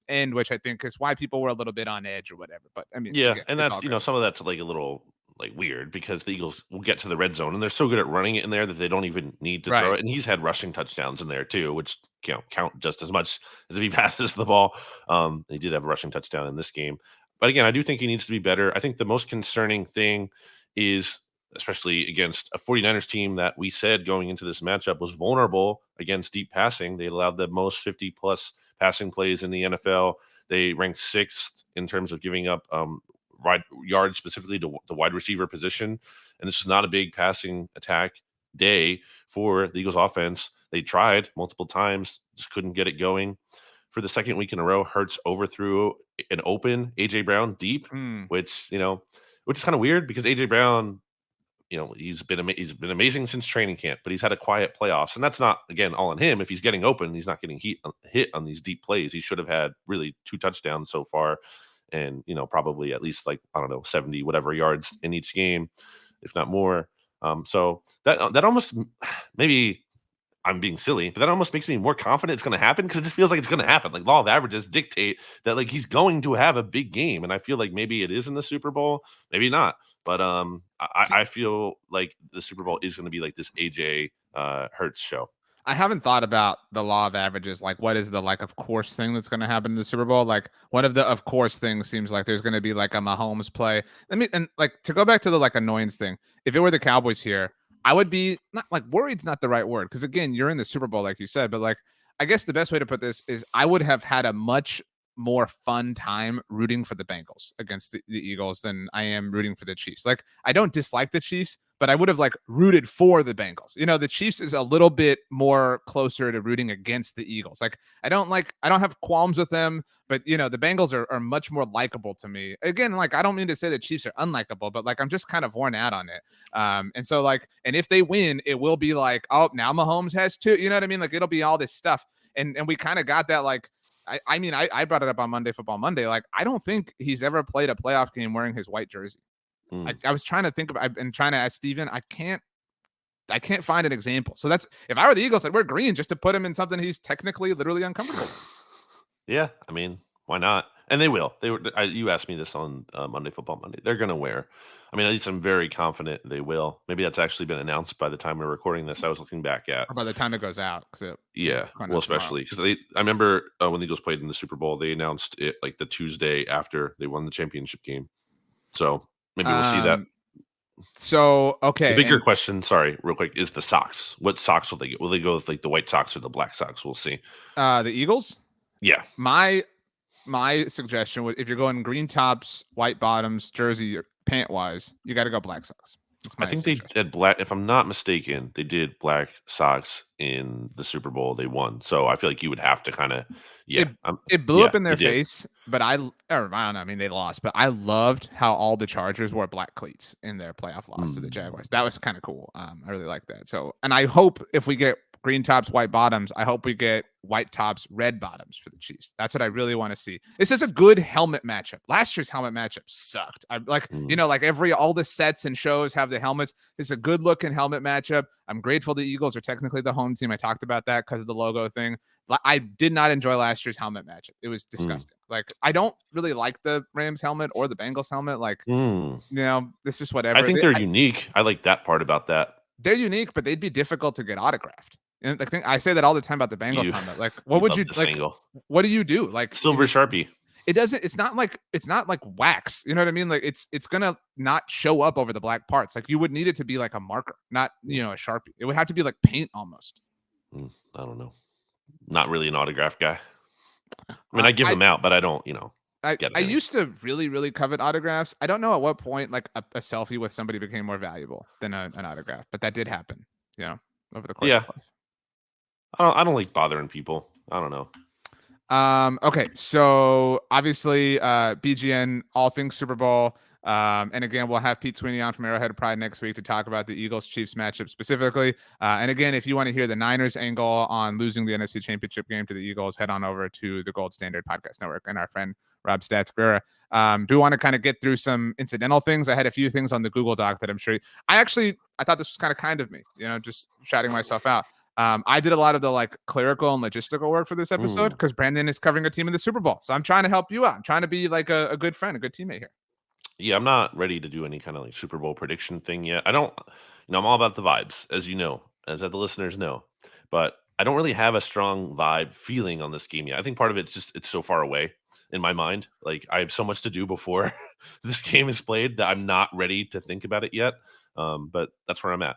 Speaker 1: end, which I think is why people were a little bit on edge or whatever. But I mean,
Speaker 2: yeah,
Speaker 1: again,
Speaker 2: and that's some of that's like a little like weird because the Eagles will get to the red zone and they're so good at running it in there that they don't even need to throw it. And he's had rushing touchdowns in there too, which count just as much as if he passes the ball. He did have a rushing touchdown in this game, but again, I do think he needs to be better. I think the most concerning thing is, especially against a 49ers team that we said going into this matchup was vulnerable against deep passing. They allowed the most 50-plus passing plays in the NFL. They ranked 6th in terms of giving up yards specifically to the wide receiver position. And this is not a big passing attack day for the Eagles offense. They tried multiple times, just couldn't get it going. For the second week in a row, Hurts overthrew an open A.J. Brown deep, which is kind of weird because A.J. Brown, he's been amazing since training camp, but he's had a quiet playoffs, and that's not, again, all on him. If he's getting open, he's not getting hit on these deep plays. He should have had really 2 touchdowns so far, and probably at least like 70 whatever yards in each game, if not more. So that almost, maybe I'm being silly, but that almost makes me more confident it's going to happen because it just feels like it's going to happen. Like law of averages dictate that like he's going to have a big game, and I feel like maybe it is in the Super Bowl, maybe not. But I feel like the Super Bowl is going to be like this AJ Hurts show.
Speaker 1: I haven't thought about the law of averages. Like, what is the like of course thing that's going to happen in the Super Bowl? Like, one of the of course things seems like there's going to be like a Mahomes play. And like to go back to the like annoyance thing. If it were the Cowboys here, I would be not like worried's not the right word because again, you're in the Super Bowl like you said. But like, I guess the best way to put this is I would have had a much more fun time rooting for the Bengals against the Eagles than I am rooting for the Chiefs. Like, I don't dislike the Chiefs, but I would have like rooted for the Bengals. The Chiefs is a little bit more closer to rooting against the Eagles. Like, I don't have qualms with them, but the Bengals are much more likable to me. Again, like, I don't mean to say the Chiefs are unlikable, but like, I'm just kind of worn out on it. And so like, and if they win, it will be like, oh, now Mahomes has 2, you know what I mean? Like, it'll be all this stuff. And we kind of got that, like, I mean, I brought it up on Monday Football Monday. Like, I don't think he's ever played a playoff game wearing his white jersey. I was trying to think of, I've been trying to ask Steven. I can't find an example. So that's, if I were the Eagles, I'd wear green just to put him in something he's technically literally uncomfortable with.
Speaker 2: Yeah. I mean, why not? And they will. You asked me this on Monday Football Monday. They're going to wear. I mean, at least I'm very confident they will. Maybe that's actually been announced by the time we're recording this. I was looking back at.
Speaker 1: Or by the time it goes out.
Speaker 2: Yeah, well, especially because I remember when the Eagles played in the Super Bowl, they announced it like the Tuesday after they won the championship game. So maybe we'll see that.
Speaker 1: So, okay.
Speaker 2: The bigger question, sorry, real quick, is the socks. What socks will they get? Will they go with like the white socks or the black socks? We'll see.
Speaker 1: The Eagles?
Speaker 2: Yeah.
Speaker 1: My suggestion would, if you're going green tops, white bottoms, jersey, or pant wise, you got to go black socks. It's
Speaker 2: I
Speaker 1: my
Speaker 2: think they
Speaker 1: suggestion.
Speaker 2: did black. If I'm not mistaken, they did black socks in the Super Bowl. They won, so I feel like you would have to kind of, yeah,
Speaker 1: It it blew
Speaker 2: yeah,
Speaker 1: up in
Speaker 2: they
Speaker 1: their
Speaker 2: did.
Speaker 1: face, but or I don't know. I mean, they lost, but I loved how all the Chargers wore black cleats in their playoff loss to the
Speaker 2: Mm,
Speaker 1: Jaguars. That was kind of cool. I really like that. So, and I hope if we get green tops, white bottoms, I hope we get white tops, red bottoms for the Chiefs. That's what I really want to see. This is a good helmet matchup. Last year's helmet matchup sucked. I like,
Speaker 2: mm,
Speaker 1: like all the sets and shows have the helmets. It's a good looking helmet matchup. I'm grateful the Eagles are technically the home team. I talked about that because of the logo thing. I did not enjoy last year's helmet matchup. It was
Speaker 2: mm,
Speaker 1: disgusting. Like, I don't really like the Rams helmet or the Bengals helmet. Like,
Speaker 2: mm.
Speaker 1: it's just
Speaker 2: I
Speaker 1: whatever.
Speaker 2: think they're unique. I like that part about that.
Speaker 1: They're unique, but they'd be difficult to get autographed. And I say that all the time about the Bengals
Speaker 2: You
Speaker 1: helmet. Like,
Speaker 2: you
Speaker 1: what would
Speaker 2: love
Speaker 1: you
Speaker 2: this
Speaker 1: like?
Speaker 2: angle.
Speaker 1: What do you do? Like,
Speaker 2: Silver Sharpie.
Speaker 1: it doesn't. It's not like wax. You know what I mean? Like, it's gonna not show up over the black parts. Like, you would need it to be like a marker, not
Speaker 2: Mm,
Speaker 1: a Sharpie. It would have to be like paint almost.
Speaker 2: I don't know. Not really an autograph guy. I mean,
Speaker 1: I
Speaker 2: I give
Speaker 1: I
Speaker 2: them out, but I don't, get
Speaker 1: I
Speaker 2: any.
Speaker 1: used to really, really covet autographs. I don't know at what point like a selfie with somebody became more valuable than an autograph, but that did happen, over the course
Speaker 2: Yeah,
Speaker 1: of life.
Speaker 2: I don't like bothering people. I don't know.
Speaker 1: Okay, so obviously, BGN, all things Super Bowl. And again, we'll have Pete Sweeney on from Arrowhead Pride next week to talk about the Eagles Chiefs matchup specifically. And again, if you want to hear the Niners angle on losing the NFC Championship game to the Eagles, head on over to the Gold Standard Podcast Network and our friend Rob Stats Guerra. Do want to kind of get through some incidental things. I had a few things on the Google Doc that I'm sure I thought this was kind of me, just shouting myself out. I did a lot of the like clerical and logistical work for this episode
Speaker 2: Mm.
Speaker 1: because Brandon is covering a team in the Super Bowl. So I'm trying to help you out. I'm trying to be like a good friend, a good teammate here.
Speaker 2: Yeah, I'm not ready to do any kind of like Super Bowl prediction thing yet. I don't, I'm all about the vibes, as you know, as the listeners know, but I don't really have a strong vibe feeling on this game yet. I think part of it's just it's so far away in my mind. Like I have so much to do before this game is played that I'm not ready to think about it yet. But that's where I'm at.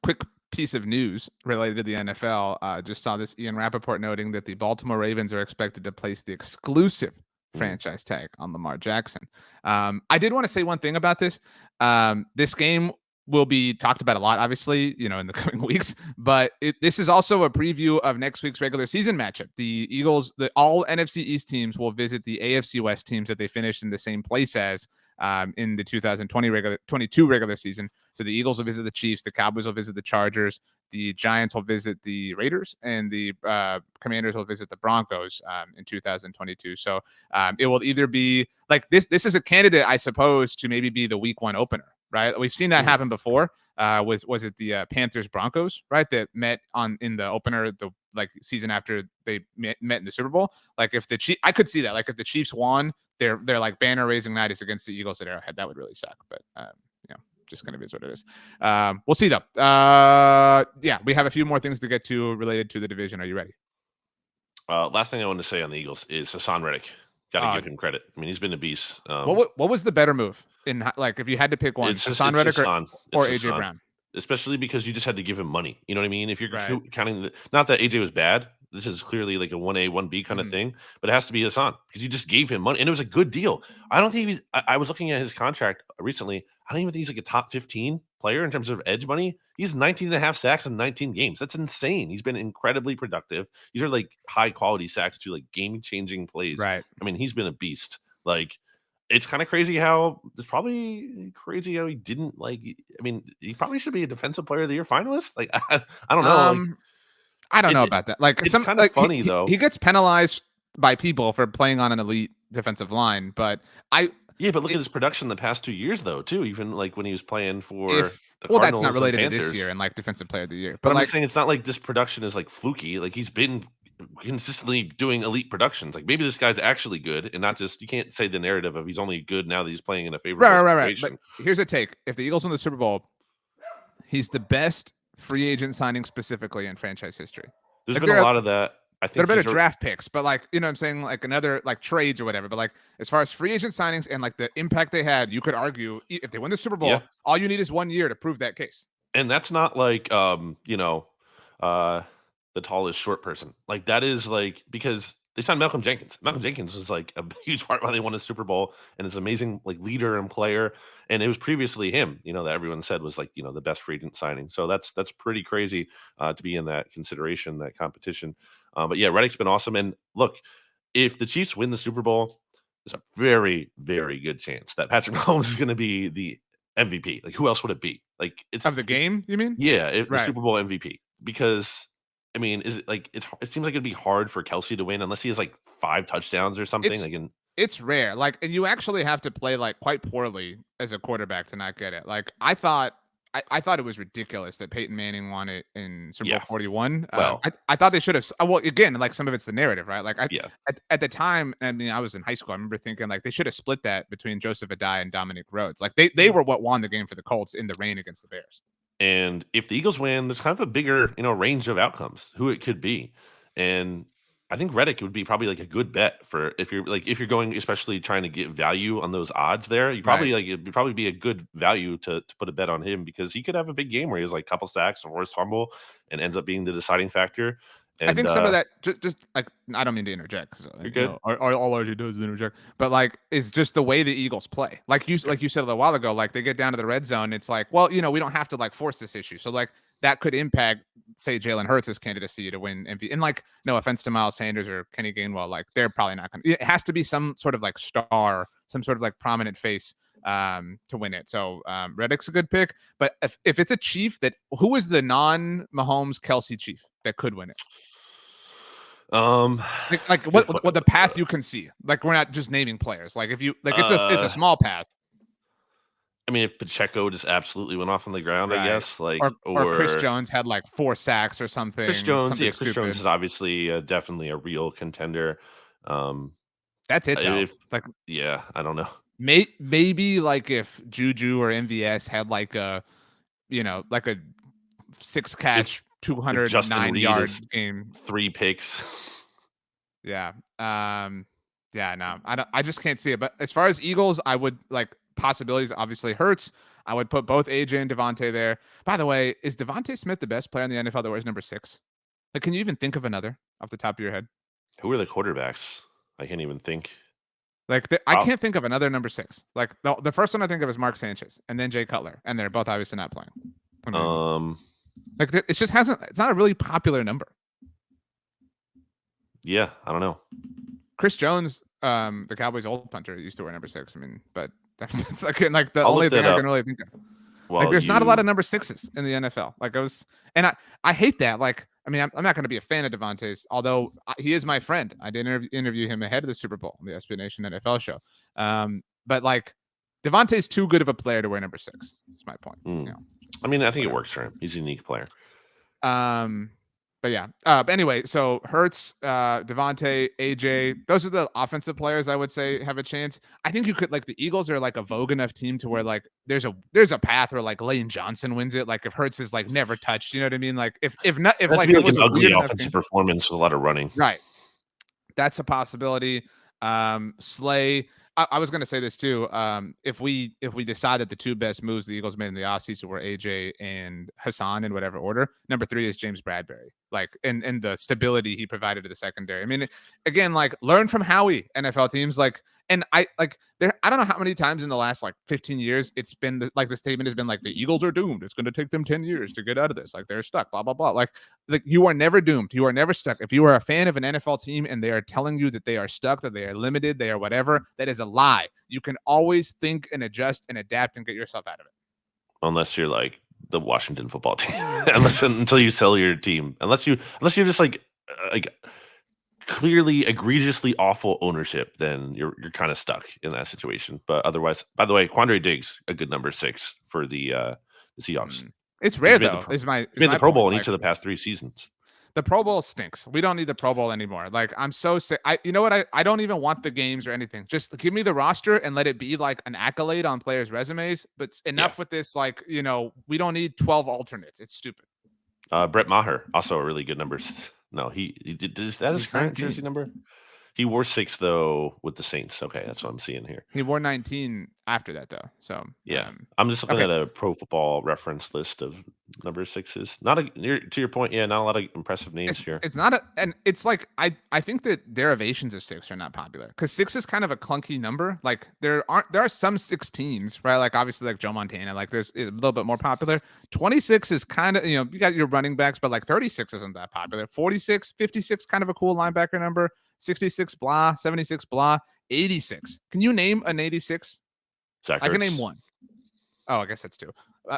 Speaker 1: Quick piece of news related to the NFL. Just saw this Ian Rappaport noting that the Baltimore Ravens are expected to place the exclusive
Speaker 2: Mm,
Speaker 1: franchise tag on Lamar Jackson. I did want to say one thing about this. This game will be talked about a lot, obviously, in the coming weeks, but this is also a preview of next week's regular season matchup. The Eagles, all NFC East teams will visit the AFC West teams that they finished in the same place as in the 2022 regular season. So the Eagles will visit the Chiefs, the Cowboys will visit the Chargers, the Giants will visit the Raiders, and the Commanders will visit the Broncos in 2022. So it will either be like this. This is a candidate, I suppose, to maybe be the Week 1 opener. Right, we've seen that
Speaker 2: mm.
Speaker 1: happen before. Was it the Panthers Broncos? Right, that met in the opener, the like season after they met in the Super Bowl. Like if the I could see that. Like if the Chiefs won, they're like banner raising night is against the Eagles at Arrowhead. That would really suck. But just kind of is what it is. We'll see though. Yeah, we have a few more things to get to related to the division. Are you ready?
Speaker 2: Last thing I want to say on the Eagles is Hassan Reddick. Got to
Speaker 1: Uh,
Speaker 2: give him credit. I mean, he's been a beast.
Speaker 1: what was the better move in like if you had to pick one,
Speaker 2: It's just
Speaker 1: Hassan
Speaker 2: it's
Speaker 1: Reddick
Speaker 2: Hassan.
Speaker 1: or
Speaker 2: It's
Speaker 1: AJ
Speaker 2: Hassan.
Speaker 1: Brown?
Speaker 2: Especially because you just had to give him money. You know what I mean? If you're
Speaker 1: Right.
Speaker 2: counting not that AJ was bad. This is clearly like a 1A, 1B kind of
Speaker 1: Mhm.
Speaker 2: thing, but it has to be Hassan because you just gave him money and it was a good deal. I don't think he's I was looking at his contract recently. I don't even think he's like a top 15 player in terms of edge money. He's 19 and a half sacks in 19 games. That's insane. He's been incredibly productive. These are like high quality sacks to like game changing plays.
Speaker 1: Right.
Speaker 2: I mean, he's been a beast. Like it's kind of crazy how it's probably crazy how he didn't like. I mean, he probably should be a defensive player of the year finalist. Like, I don't know. Like,
Speaker 1: I don't know
Speaker 2: it,
Speaker 1: about that. Like
Speaker 2: it's
Speaker 1: some
Speaker 2: kind of
Speaker 1: like
Speaker 2: funny
Speaker 1: he
Speaker 2: though.
Speaker 1: gets penalized by people for playing on an elite defensive line, but I
Speaker 2: Yeah, but look
Speaker 1: it,
Speaker 2: at his production the past 2 years though, too. Even like when he was playing for
Speaker 1: if
Speaker 2: the
Speaker 1: well, that's not
Speaker 2: Cardinals and
Speaker 1: related to this year
Speaker 2: Panthers.
Speaker 1: and like defensive player of the year,
Speaker 2: But
Speaker 1: but
Speaker 2: I'm just
Speaker 1: like
Speaker 2: saying it's not like this production is like fluky. Like he's been consistently doing elite productions. Like maybe this guy's actually good and not just you can't say the narrative of he's only good now that he's playing in a favorable
Speaker 1: right. But
Speaker 2: situation.
Speaker 1: here's a take: if the Eagles win the Super Bowl, he's the best free agent signing specifically in franchise history.
Speaker 2: There's
Speaker 1: Like
Speaker 2: been a lot of that. I
Speaker 1: they're
Speaker 2: think
Speaker 1: better
Speaker 2: he's
Speaker 1: draft picks, but like what I'm saying, like another like trades or whatever. But like as far as free agent signings and like the impact they had, you could argue if they win the Super
Speaker 2: yeah.
Speaker 1: Bowl, all you need is 1 year to prove that case.
Speaker 2: And that's not like uh the tallest short person. Like that is like because They signed Malcolm Jenkins. Malcolm Jenkins was like a huge part why they won a Super Bowl and is an amazing like leader and player. And it was previously him, that everyone said was like, the best free agent signing. So that's pretty crazy to be in that consideration, that competition. But yeah, Reddick's been awesome. And look, if the Chiefs win the Super Bowl, there's a very, very good chance that Patrick Mahomes is going to be the MVP. Like, who else would it be? Like,
Speaker 1: Of the game, you mean?
Speaker 2: yeah, the
Speaker 1: Right.
Speaker 2: Super Bowl MVP. Because I mean, is it like it seems like it'd be hard for Kelsey to win unless he has like 5 touchdowns or something.
Speaker 1: It's
Speaker 2: Like, in
Speaker 1: it's rare. Like, and you actually have to play like quite poorly as a quarterback to not get it. Like, I thought it was ridiculous that Peyton Manning won it in Super Bowl
Speaker 2: yeah,
Speaker 1: 41.
Speaker 2: well,
Speaker 1: I thought they should have. Well, again, like some of it's the narrative, right? Like
Speaker 2: yeah,
Speaker 1: at the time, I mean, I was in high school. I remember thinking like they should have split that between Joseph Adai and Dominic Rhodes. Like they were what won the game for the Colts in the rain against the Bears.
Speaker 2: and if the Eagles win, there's kind of a bigger range of outcomes who it could be, and I think Reddick would be probably like a good bet for if you're going, especially trying to get value on those odds there. You
Speaker 1: Right.
Speaker 2: probably like it'd probably be a good value to put a bet on him because he could have a big game where he has like a couple sacks or forced fumble and ends up being the deciding factor.
Speaker 1: I
Speaker 2: And
Speaker 1: think some of that just like I don't mean to interject because
Speaker 2: you're good.
Speaker 1: all RJ does is interject, but like is just the way the Eagles play. Like you said a little while ago, like they get down to the red zone, it's like, well, we don't have to like force this issue. So like that could impact, say, Jalen Hurts' candidacy to win MVP. And like, no offense to Miles Sanders or Kenny Gainwell, like they're probably not going to. It has to be some sort of like star, some sort of like prominent face to win it. So Reddick's a good pick, but if it's a Chief who is the non-Mahomes Kelsey Chief that could win it?
Speaker 2: Um,
Speaker 1: Like what the path you can see. Like we're not just naming players. Like if you like it's a small path.
Speaker 2: I mean, if Pacheco just absolutely went off on the ground, I
Speaker 1: Right.
Speaker 2: guess, like,
Speaker 1: Or Chris Jones had like 4 sacks or something.
Speaker 2: Chris Jones,
Speaker 1: Something
Speaker 2: yeah, Chris
Speaker 1: stupid.
Speaker 2: Jones is obviously definitely a real contender.
Speaker 1: That's it though. Like
Speaker 2: Yeah, I don't know.
Speaker 1: maybe like if Juju or MVS had like a like a 6 catch,
Speaker 2: If Justin
Speaker 1: 209-yard
Speaker 2: Reed is
Speaker 1: game.
Speaker 2: 3 picks.
Speaker 1: Yeah. Yeah, no. I just can't see it. But as far as Eagles, I would like possibilities obviously Hurts. I would put both AJ and Devontae there. By the way, is Devontae Smith the best player in the NFL that wears number 6? Like, can you even think of another off the top of your head?
Speaker 2: Who are the quarterbacks? I can't even think.
Speaker 1: Like, I can't think of another number 6. Like, the first one I think of is Mark Sanchez and then Jay Cutler, and they're both obviously not playing. I mean, like, it just hasn't. It's not a really popular number.
Speaker 2: Yeah, I don't know.
Speaker 1: Chris Jones, the Cowboys' old punter, used to wear number 6. I mean, but that's like the
Speaker 2: I'll
Speaker 1: only
Speaker 2: look
Speaker 1: thing
Speaker 2: that
Speaker 1: I
Speaker 2: up.
Speaker 1: can really think of.
Speaker 2: Well,
Speaker 1: Like, there's not a lot of number 6s in the NFL. Like, I hate that. Like, I mean, I'm not going to be a fan of Devontae's, although he is my friend. I did interview him ahead of the Super Bowl, the SB Nation NFL show. But like, Devontae's too good of a player to wear number 6. That's my point.
Speaker 2: I mean, I think it works for him. He's a unique player.
Speaker 1: But yeah. But anyway, so Hurts, Devontae, AJ, those are the offensive players I would say have a chance. I think you could like the Eagles are like a vogue enough team to where like there's a path where like Lane Johnson wins it. Like if Hurts is like never touched, you know what I mean? Like if like it was
Speaker 2: an
Speaker 1: a
Speaker 2: ugly
Speaker 1: weird
Speaker 2: offensive performance with a lot of running.
Speaker 1: right. That's a possibility. Slay. I was going to say this too. If we decide that the 2 best moves the Eagles made in the offseason were AJ and Hassan in whatever order, number 3 is James Bradbury. Like, and the stability he provided to the secondary. I mean, again, like learn from Howie, NFL teams. Like, and I don't know how many times in the last like 15 years it's been the statement has been like the Eagles are doomed. It's going to take them 10 years to get out of this. Like they're stuck, blah, blah, blah. Like you are never doomed. You are never stuck. If you are a fan of an NFL team and they are telling you that they are stuck, that they are limited, they are whatever, that is a lie. You can always think and adjust and adapt and get yourself out of it.
Speaker 2: Unless you're like the Washington football team, until you sell your team, unless you're just like clearly egregiously awful ownership, then you're kind of stuck in that situation. But otherwise, by the way, Quandre Diggs, a good number 6 for the Seahawks.
Speaker 1: It's rare though.
Speaker 2: He's made the Pro Bowl in each of the past 3 seasons.
Speaker 1: The Pro Bowl stinks. We don't need the Pro Bowl anymore. Like I'm so sick. You know what? I don't even want the games or anything. Just give me the roster and let it be like an accolade on players' resumes. But enough with this. Like we don't need 12 alternates. It's stupid.
Speaker 2: Brett Maher, also a really good number. No, he did. Is that his current jersey number? He wore 6 though with the Saints. Okay, that's what I'm seeing here.
Speaker 1: He wore 19 after that though. So
Speaker 2: yeah, I'm just looking at a Pro Football Reference list of number 6s. Not a to your point, yeah, not a lot of impressive names here.
Speaker 1: It's not and it's like I think that derivations of 6 are not popular because 6 is kind of a clunky number. Like there are some 6 teams, right? Like obviously like Joe Montana, like there's a little bit more popular. 26 is kind of, you got your running backs, but like 36 isn't that popular. 46, 56, kind of a cool linebacker number. 66 blah, 76 blah, 86. Can you name an 86?
Speaker 2: Zach
Speaker 1: I can
Speaker 2: Ertz.
Speaker 1: name one. Oh, I guess that's 2.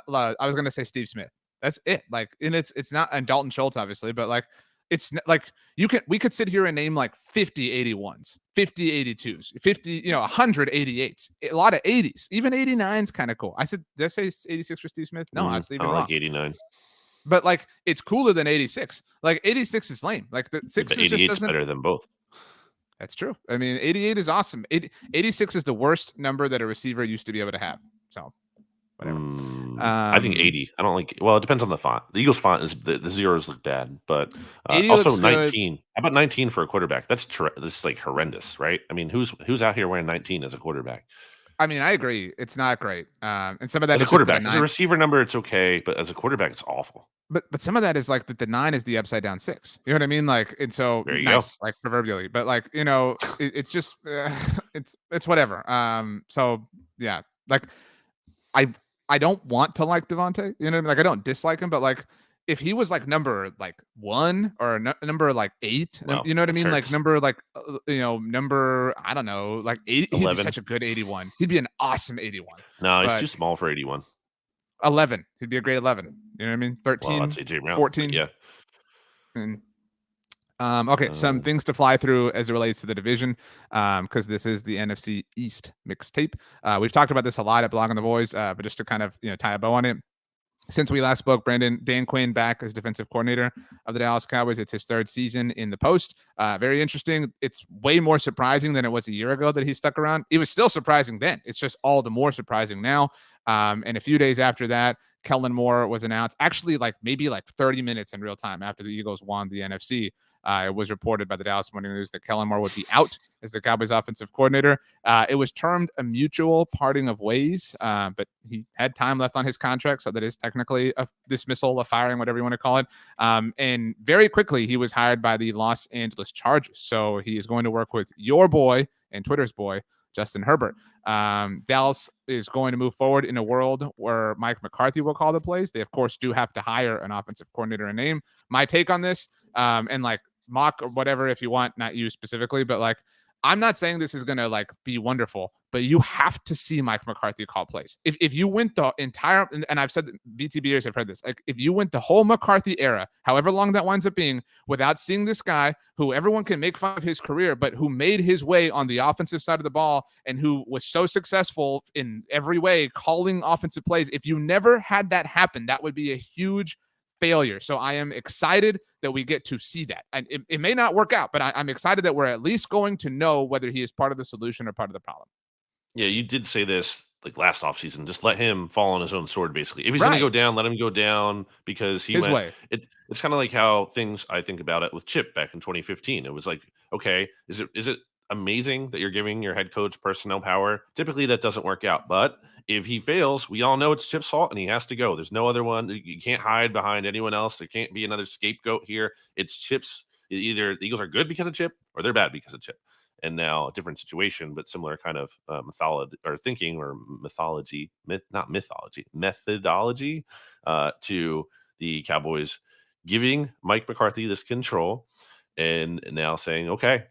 Speaker 1: I was gonna say Steve Smith. That's it. Like, and it's not, and Dalton Schultz, obviously, but like, it's like we could sit here and name like 50 81s, 50 82s, 50, 100 88s, a lot of 80s, even 89s kind of cool. Did I say 86 for Steve Smith? No, that's even
Speaker 2: I
Speaker 1: wrong.
Speaker 2: like 89.
Speaker 1: But like, it's cooler than 86. Like 86 is lame. Like the 6
Speaker 2: yeah,
Speaker 1: just doesn't.
Speaker 2: Better than both.
Speaker 1: That's true. I mean, 88 is awesome. 86 is the worst number that a receiver used to be able to have. So.
Speaker 2: I think 80. I don't like. Well, it depends on the font. The Eagles font is the zeros look bad, but
Speaker 1: 80
Speaker 2: also
Speaker 1: looks
Speaker 2: 19. How about 19 for a quarterback? That's like horrendous, right? I mean, who's out here wearing 19 as a quarterback?
Speaker 1: I mean, I agree. It's not great, and some of that
Speaker 2: as
Speaker 1: is
Speaker 2: a quarterback.
Speaker 1: As
Speaker 2: a receiver number, it's okay, but as a quarterback, it's awful.
Speaker 1: But some of that is like that the 9 is the upside down 6. You know what I mean? Like, and so
Speaker 2: there you
Speaker 1: nice,
Speaker 2: go.
Speaker 1: like proverbially, but like it's just it's whatever. So yeah, like I don't want to like Devontae, you know, like I don't dislike him, but like if he was like number like 1 or number like 8,
Speaker 2: well,
Speaker 1: you know what I mean?
Speaker 2: hurts.
Speaker 1: Like number like number, I don't know, like 8, he'd be such a good 81. He'd be an awesome 81.
Speaker 2: No, he's too small for 81.
Speaker 1: 11, he'd be a great 11. You know what I mean? 13,
Speaker 2: well, that's AJ Brown,
Speaker 1: 14,
Speaker 2: yeah.
Speaker 1: And okay, some things to fly through as it relates to the division, because this is the NFC East mixtape. We've talked about this a lot at Blogging the Boys, but just to kind of tie a bow on it. Since we last spoke, Brandon, Dan Quinn back as defensive coordinator of the Dallas Cowboys. It's his 3rd season in the post. Very interesting. It's way more surprising than it was a year ago that he stuck around. It was still surprising then. It's just all the more surprising now. And a few days after that, Kellen Moore was announced, actually maybe 30 minutes in real time after the Eagles won the NFC. It was reported by the Dallas Morning News that Kellen Moore would be out as the Cowboys offensive coordinator. It was termed a mutual parting of ways, but he had time left on his contract, so that is technically a dismissal, a firing, whatever you want to call it. And very quickly, he was hired by the Los Angeles Chargers. So he is going to work with your boy and Twitter's boy, Justin Herbert. Dallas is going to move forward in a world where Mike McCarthy will call the plays. They, of course, do have to hire an offensive coordinator and name. My take on this, and mock or whatever if you want, not you specifically, but I'm not saying this is gonna be wonderful, but you have to see Mike McCarthy call plays. If you went the entire, and I've said BTBers have heard this, if you went the whole McCarthy era, however long that winds up being, without seeing this guy who everyone can make fun of his career, but who made his way on the offensive side of the ball and who was so successful in every way calling offensive plays, if you never had that happen, that would be a huge failure. So I am excited that we get to see that. And it may not work out, but I'm excited that we're at least going to know whether he is part of the solution or part of the problem.
Speaker 2: Yeah, you did say this last offseason. Just let him fall on his own sword, basically. If he's going to go down, let him go down because he went. Way. It's kind of like how I think about it with Chip back in 2015. It was like, okay, is it amazing that you're giving your head coach personnel power? Typically that doesn't work out, but if he fails, we all know it's Chip's fault and he has to go. There's no other one. You can't hide behind anyone else. There can't be another scapegoat here. It's Chip's. Either the Eagles are good because of Chip or they're bad because of Chip. And now a different situation, but similar kind of methodology to the Cowboys giving Mike McCarthy this control and now saying, okay,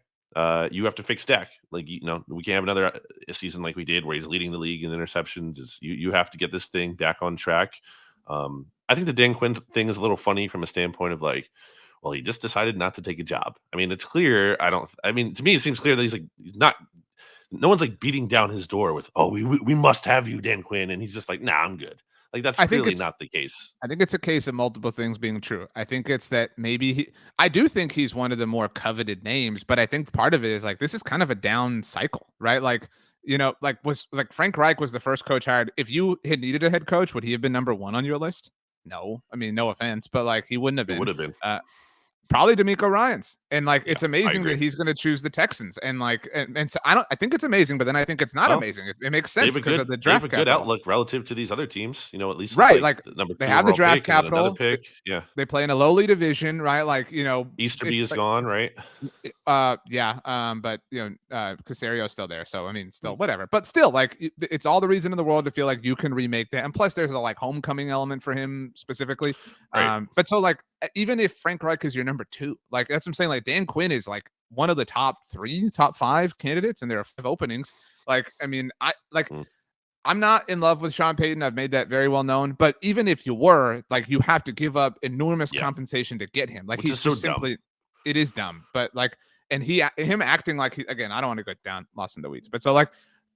Speaker 2: you have to fix Dak. We can't have another season like we did where he's leading the league in interceptions. You have to get this thing back on track. I think the Dan Quinn thing is a little funny from a standpoint of well, he just decided not to take a job. I mean, it's clear. To me, it seems clear that he's not. No one's beating down his door with, oh, we must have you, Dan Quinn, and he's just nah, I'm good. That's clearly not the case.
Speaker 1: I think it's a case of multiple things being true. I think it's that maybe I do think he's one of the more coveted names, but I think part of it is this is kind of a down cycle, right? Frank Reich was the first coach hired. If you had needed a head coach, would he have been number 1 on your list? No. I mean, no offense, but he wouldn't have been.
Speaker 2: It would have been.
Speaker 1: Probably D'Amico Ryans. And like,
Speaker 2: Yeah,
Speaker 1: it's
Speaker 2: I
Speaker 1: amazing that
Speaker 2: agree.
Speaker 1: he's going to choose the Texans. And like, and so I think it's amazing, but then I think it's not
Speaker 2: Well,
Speaker 1: amazing. It makes
Speaker 2: they have
Speaker 1: sense because of the
Speaker 2: a
Speaker 1: draft
Speaker 2: good
Speaker 1: capital.
Speaker 2: outlook relative to these other teams, you know, at least with,
Speaker 1: Right.
Speaker 2: like,
Speaker 1: Like,
Speaker 2: the number
Speaker 1: they
Speaker 2: 2
Speaker 1: have the
Speaker 2: overall
Speaker 1: draft
Speaker 2: pick and then another
Speaker 1: capital.
Speaker 2: pick. Yeah.
Speaker 1: They play in a lowly division, right? Like,
Speaker 2: Easterby
Speaker 1: it
Speaker 2: is
Speaker 1: like,
Speaker 2: gone, right?
Speaker 1: yeah. But Casario's still there. So, I mean,
Speaker 2: Mm,
Speaker 1: still whatever, but still like it's all the reason in the world to feel like you can remake that. And plus there's a like homecoming element for him specifically.
Speaker 2: right.
Speaker 1: But so like, even if Frank Reich is your number 2, like that's what I'm saying. Like Dan Quinn is like one of the top 3, top 5 candidates and there are 5 openings. Like, I mean,
Speaker 2: Mm,
Speaker 1: I'm not in love with Sean Payton. I've made that very well known. But even if you were, like, you have to give up enormous
Speaker 2: yeah,
Speaker 1: compensation to get him. Like,
Speaker 2: which
Speaker 1: he's
Speaker 2: is so
Speaker 1: just
Speaker 2: dumb.
Speaker 1: simply, it is dumb. But like, and him acting like again, I don't want to go down lost in the weeds. But so like,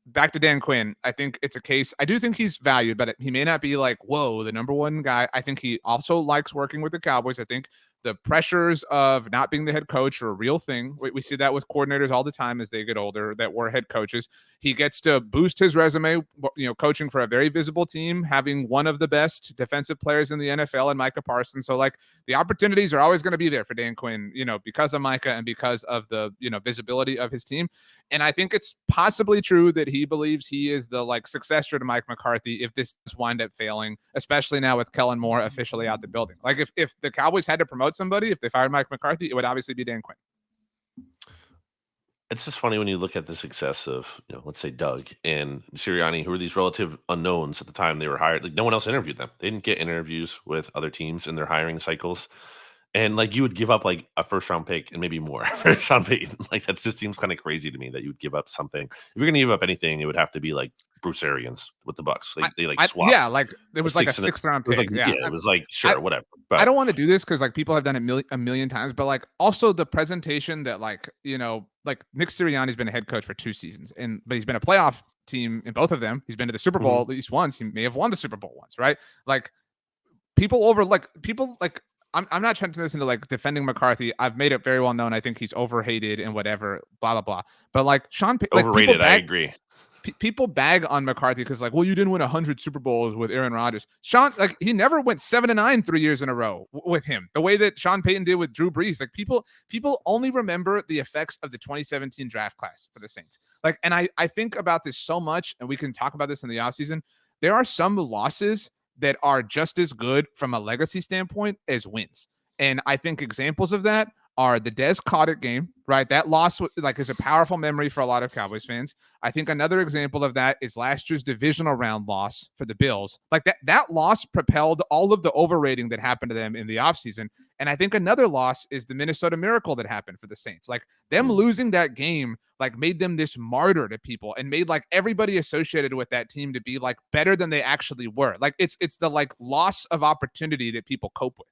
Speaker 1: back to Dan Quinn, I think it's a case. I do think he's valued, but he may not be like, whoa, the number 1 guy. I think he also likes working with the Cowboys. I think the pressures of not being the head coach are a real thing. We see that with coordinators all the time as they get older that were head coaches. He gets to boost his resume, coaching for a very visible team, having one of the best defensive players in the NFL and Micah Parsons. So like, the opportunities are always going to be there for Dan Quinn, because of Micah and because of the, visibility of his team. And I think it's possibly true that he believes he is the like successor to Mike McCarthy if this does wind up failing, especially now with Kellen Moore officially out the building. Like, if the Cowboys had to promote somebody, if they fired Mike McCarthy, it would obviously be Dan Quinn.
Speaker 2: It's just funny when you look at the success of, let's say Doug and Sirianni, who were these relative unknowns at the time they were hired. Like no one else interviewed them. They didn't get interviews with other teams in their hiring cycles. And like you would give up like a first round pick and maybe more for Sean Payton. Like that just seems kind of crazy to me that you would give up something. If you're gonna give up anything, it would have to be like Bruce Arians with the Bucks. They like
Speaker 1: Yeah,
Speaker 2: swapped
Speaker 1: like it
Speaker 2: a
Speaker 1: was like a
Speaker 2: 6 and a,
Speaker 1: 6th round
Speaker 2: it was like
Speaker 1: pick. Yeah.
Speaker 2: it was like
Speaker 1: I,
Speaker 2: sure, whatever.
Speaker 1: I
Speaker 2: But
Speaker 1: don't want to do this because like people have done it a million times, but like also the presentation that like, like Nick Sirianni's been a head coach for 2 seasons but he's been a playoff team in both of them. He's been to the Super Bowl at least once. He may have won the Super Bowl once, right? Like people I'm not trying to listen to like defending McCarthy. I've made it very well known. I think he's overhated and whatever, blah, blah, blah. But like
Speaker 2: overrated, I agree.
Speaker 1: People bag on McCarthy because like, well, you didn't win 100 Super Bowls with Aaron Rodgers. Sean, like he never went 7-9 3 years in a row with him. The way that Sean Payton did with Drew Brees. Like people only remember the effects of the 2017 draft class for the Saints. Like, and I think about this so much, and we can talk about this in the offseason. There are some losses that are just as good from a legacy standpoint as wins. And I think examples of that are the Des Cauditt game, right? That loss like is a powerful memory for a lot of Cowboys fans. I think another example of that is last year's divisional round loss for the Bills. Like that loss propelled all of the overrating that happened to them in the offseason. And I think another loss is the Minnesota Miracle that happened for the Saints. Like them losing that game, like made them this martyr to people and made like everybody associated with that team to be like better than they actually were. Like it's the like loss of opportunity that people cope with.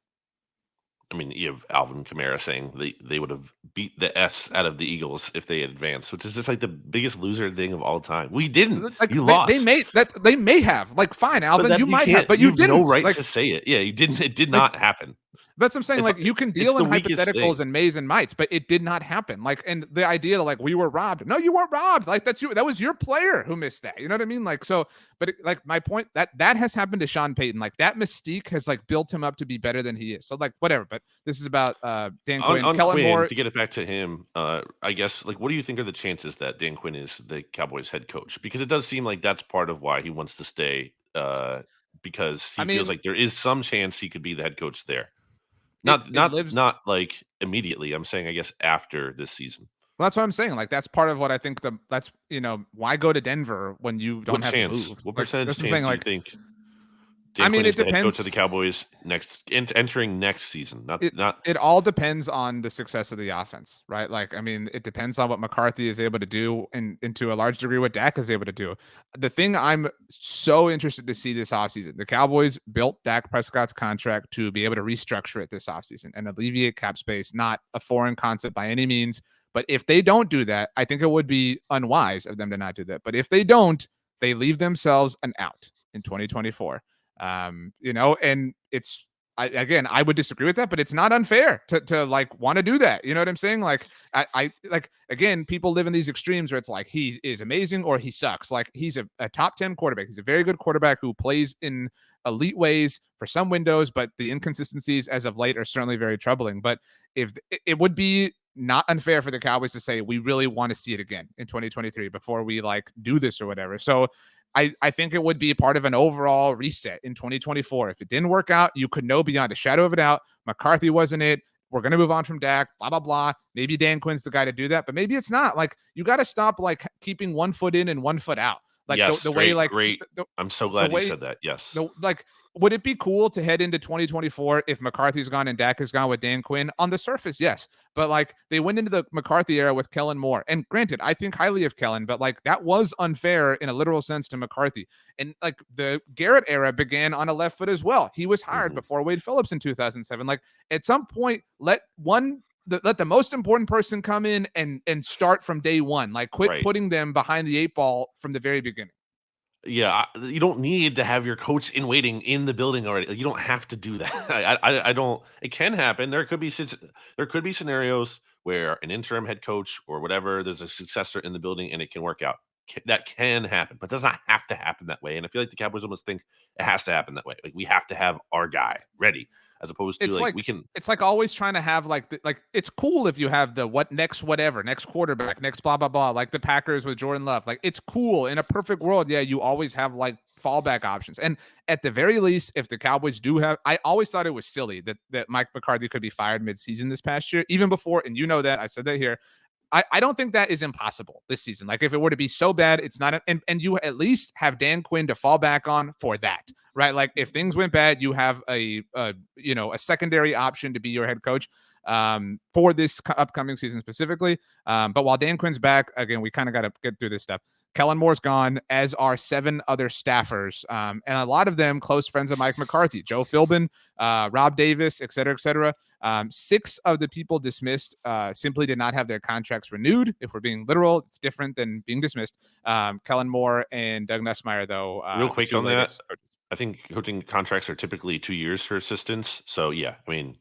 Speaker 2: I mean, you have Alvin Kamara saying they would have beat the S out of the Eagles if they had advanced, which is just like the biggest loser thing of all time. We didn't.
Speaker 1: Like
Speaker 2: You lost.
Speaker 1: They may have. Like, fine, Alvin, you might have, but you
Speaker 2: have
Speaker 1: didn't.
Speaker 2: no right
Speaker 1: like,
Speaker 2: to say it. Yeah, you didn't. It did
Speaker 1: like,
Speaker 2: not happen.
Speaker 1: That's what I'm saying.
Speaker 2: It's
Speaker 1: Like, you can
Speaker 2: it's
Speaker 1: deal in
Speaker 2: the weakest
Speaker 1: hypotheticals
Speaker 2: thing.
Speaker 1: and mays and mights, but it did not happen. Like, and the idea that like we were robbed. No, you weren't robbed. Like that was your player who missed that. You know what I mean? Like, so, but like my point that has happened to Sean Payton. Like that mystique has like built him up to be better than he is. So like whatever. But this is about Dan Quinn,
Speaker 2: On
Speaker 1: Kellen
Speaker 2: Quinn,
Speaker 1: Moore.
Speaker 2: to get it back to him, I guess like what do you think are the chances that Dan Quinn is the Cowboys head coach? Because it does seem like that's part of why he wants to stay. Because he feels like there is some chance he could be the head coach there.
Speaker 1: It lives.
Speaker 2: Not like immediately. I'm saying, I guess, after this season.
Speaker 1: Well, that's what I'm saying. Like that's part of what I think that's why go to Denver when you don't have to move.
Speaker 2: What
Speaker 1: Like,
Speaker 2: percentage
Speaker 1: that's what I'm
Speaker 2: chance
Speaker 1: saying.
Speaker 2: do you
Speaker 1: Like,
Speaker 2: think Dan Quinn
Speaker 1: it
Speaker 2: is the head coach
Speaker 1: depends.
Speaker 2: of the Cowboys entering next season?
Speaker 1: It all depends on the success of the offense, right? Like, I mean, it depends on what McCarthy is able to do and to a large degree what Dak is able to do. The thing I'm so interested to see this offseason, the Cowboys built Dak Prescott's contract to be able to restructure it this offseason and alleviate cap space, not a foreign concept by any means. But if they don't do that, I think it would be unwise of them to not do that. But if they don't, they leave themselves an out in 2024. And it's I would disagree with that, but it's not unfair to like want to do that. You know what I'm saying? Like I like, again, people live in these extremes where it's like he is amazing or he sucks. Like he's a top 10 quarterback. He's a very good quarterback who plays in elite ways for some windows, but the inconsistencies as of late are certainly very troubling. But if it would be not unfair for the Cowboys to say we really want to see it again in 2023 before we like do this or whatever. So I think it would be part of an overall reset in 2024. If it didn't work out, you could know beyond a shadow of a doubt McCarthy wasn't it. We're going to move on from Dak, blah, blah, blah. Maybe Dan Quinn's the guy to do that, but maybe it's not. Like, you got to stop like keeping one foot in and one foot out. Like
Speaker 2: yes,
Speaker 1: the way, like,
Speaker 2: great. I'm so glad you said that. Yes.
Speaker 1: Like, would it be cool to head into 2024 if McCarthy's gone and Dak is gone with Dan Quinn? On the surface, yes. But like they went into the McCarthy era with Kellen Moore. And granted, I think highly of Kellen, but like that was unfair in a literal sense to McCarthy. And like the Garrett era began on a left foot as well. He was hired before Wade Phillips in 2007. Like at some point, let the most important person come in and start from day one. Like quit putting them behind the 8 ball from the very beginning.
Speaker 2: Yeah, you don't need to have your coach in waiting in the building already. You don't have to do that. I don't. It can happen. There could be scenarios where an interim head coach or whatever, there's a successor in the building and it can work out. That can happen, but does not have to happen that way. And I feel like the Cowboys almost think it has to happen that way. Like we have to have our guy ready, as opposed to like we can.
Speaker 1: It's like always trying to have like it's cool if you have the next quarterback, next blah blah blah, like the Packers with Jordan Love. Like it's cool in a perfect world. Yeah, you always have like fallback options. And at the very least, if the Cowboys do have, I always thought it was silly that Mike McCarthy could be fired midseason this past year, even before. And you know that I said that here. I don't think that is impossible this season. Like if it were to be so bad, it's not. And you at least have Dan Quinn to fall back on for that, right? Like if things went bad, you have a secondary option to be your head coach for this upcoming season specifically. But while Dan Quinn's back, again, we kind of got to get through this stuff. Kellen Moore's gone, as are 7 other staffers, and a lot of them close friends of Mike McCarthy, Joe Philbin, Rob Davis, et cetera, et cetera. 6 of the people dismissed simply did not have their contracts renewed. If we're being literal, it's different than being dismissed. Kellen Moore and Doug Nussmeier, though.
Speaker 2: Real quick on that, I think coaching contracts are typically 2 years for assistants. So yeah, I mean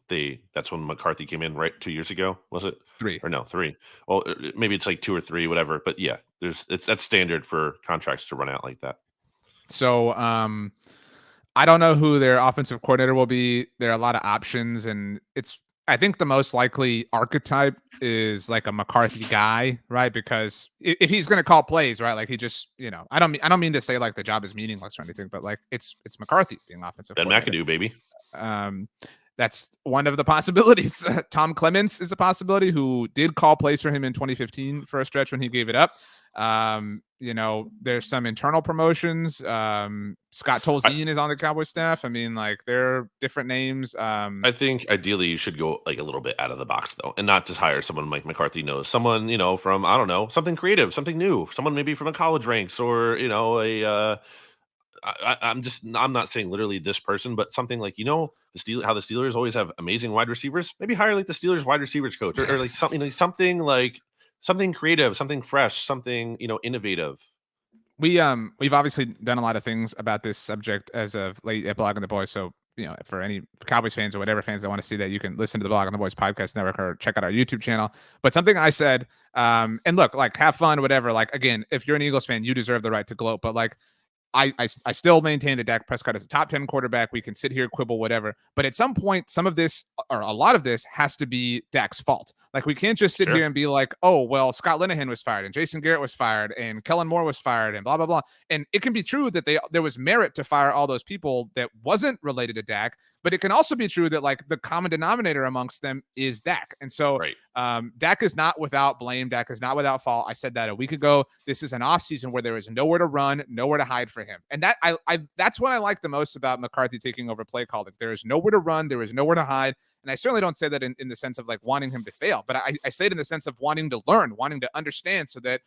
Speaker 2: that's when McCarthy came in, right? 2 years ago, was it?
Speaker 1: 3
Speaker 2: or no 3? Well, maybe it's like 2 or 3, whatever. But yeah, that's standard for contracts to run out like that.
Speaker 1: So I don't know who their offensive coordinator will be. There are a lot of options, and I think the most likely archetype is like a McCarthy guy, right? Because if he's going to call plays, right, like he just, I don't mean to say like the job is meaningless or anything, but like it's McCarthy being offensive.
Speaker 2: Ben McAdoo, baby.
Speaker 1: That's one of the possibilities. Tom Clements is a possibility, who did call plays for him in 2015 for a stretch when he gave it up. There's some internal promotions. Scott Tolzien is on the Cowboys staff. I mean, like there are different names.
Speaker 2: I think ideally you should go like a little bit out of the box though, and not just hire someone Mike McCarthy knows. Someone, from, I don't know, something creative, something new, someone maybe from a college ranks or, I'm not saying literally this person, but something like, how the Steelers always have amazing wide receivers. Maybe hire like the Steelers wide receivers coach or like something creative, something fresh, something, innovative.
Speaker 1: We've obviously done a lot of things about this subject as of late at Blog on the Boys. So, for any Cowboys fans or whatever fans that want to see that, you can listen to the Blog on the Boys podcast network or check out our YouTube channel. But something I said, and look, like have fun, whatever. Like, again, if you're an Eagles fan, you deserve the right to gloat. But like, I still maintain that Dak Prescott is a top 10 quarterback. We can sit here, quibble, whatever. But at some point, some of this or a lot of this has to be Dak's fault. Like we can't just sit here and be like, oh, well, Scott Linehan was fired and Jason Garrett was fired and Kellen Moore was fired and blah, blah, blah. And it can be true that there was merit to fire all those people that wasn't related to Dak. But it can also be true that like the common denominator amongst them is Dak. And so Dak is not without blame. Dak is not without fault. I said that a week ago. This is an offseason where there is nowhere to run, nowhere to hide for him. And that that's what I like the most about McCarthy taking over play calling. There is nowhere to run. There is nowhere to hide. And I certainly don't say that in the sense of like wanting him to fail, but I say it in the sense of wanting to learn, wanting to understand so that,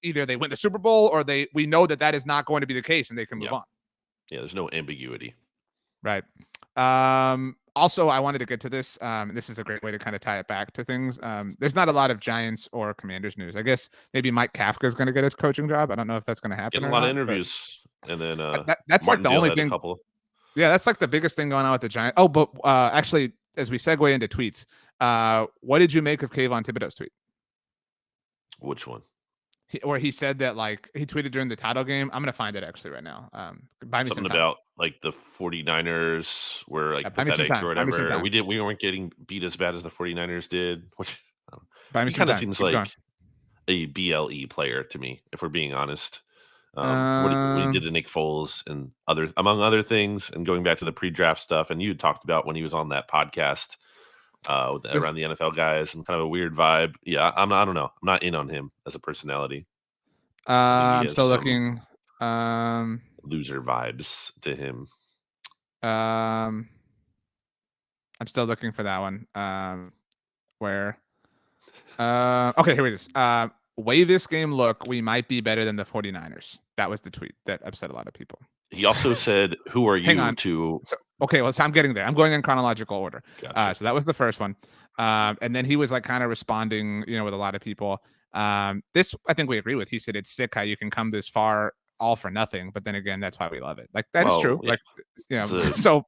Speaker 1: either they win the Super Bowl or we know that is not going to be the case and they can move on.
Speaker 2: Yeah, there's no ambiguity.
Speaker 1: Right. Also, I wanted to get to this. This is a great way to kind of tie it back to things. There's not a lot of Giants or Commanders news. I guess maybe Mike Kafka is going to get a coaching job. I don't know if that's going to happen.
Speaker 2: Getting a lot of interviews, and then
Speaker 1: that's like the only thing. Yeah, that's like the biggest thing going on with the Giants. Oh, but actually, as we segue into tweets, what did you make of Kayvon Thibodeau's tweet?
Speaker 2: Which one?
Speaker 1: Where he said that, like, he tweeted during the title game. I'm gonna find it actually right now. Buy me
Speaker 2: Something
Speaker 1: some time.
Speaker 2: about like the 49ers were like
Speaker 1: Buy me some
Speaker 2: pathetic
Speaker 1: time.
Speaker 2: or
Speaker 1: Buy me some
Speaker 2: whatever.
Speaker 1: time.
Speaker 2: We weren't getting beat as bad as the 49ers did, which
Speaker 1: Buy me
Speaker 2: he
Speaker 1: some
Speaker 2: kind of
Speaker 1: time.
Speaker 2: seems
Speaker 1: Keep going.
Speaker 2: like a BLE player to me, if we're being honest. What he did to Nick Foles and among other things, and going back to the pre-draft stuff, and you talked about when he was on that podcast around the NFL guys and kind of a weird vibe. Yeah, I don't know. I'm not in on him as a personality.
Speaker 1: I'm still looking.
Speaker 2: Loser vibes to him.
Speaker 1: I'm still looking for that one. Where? Okay, here it is. Way this game look, we might be better than the 49ers. That was the tweet that upset a lot of people.
Speaker 2: He also said, "Who are you to?"
Speaker 1: So, okay, well, so I'm getting there. I'm going in chronological order.
Speaker 2: Gotcha.
Speaker 1: So that was the first one, and then he was like kind of responding, with a lot of people. This I think we agree with. He said it's sick how you can come this far all for nothing, but then again, that's why we love it. Like that is true.
Speaker 2: Yeah.
Speaker 1: Like so.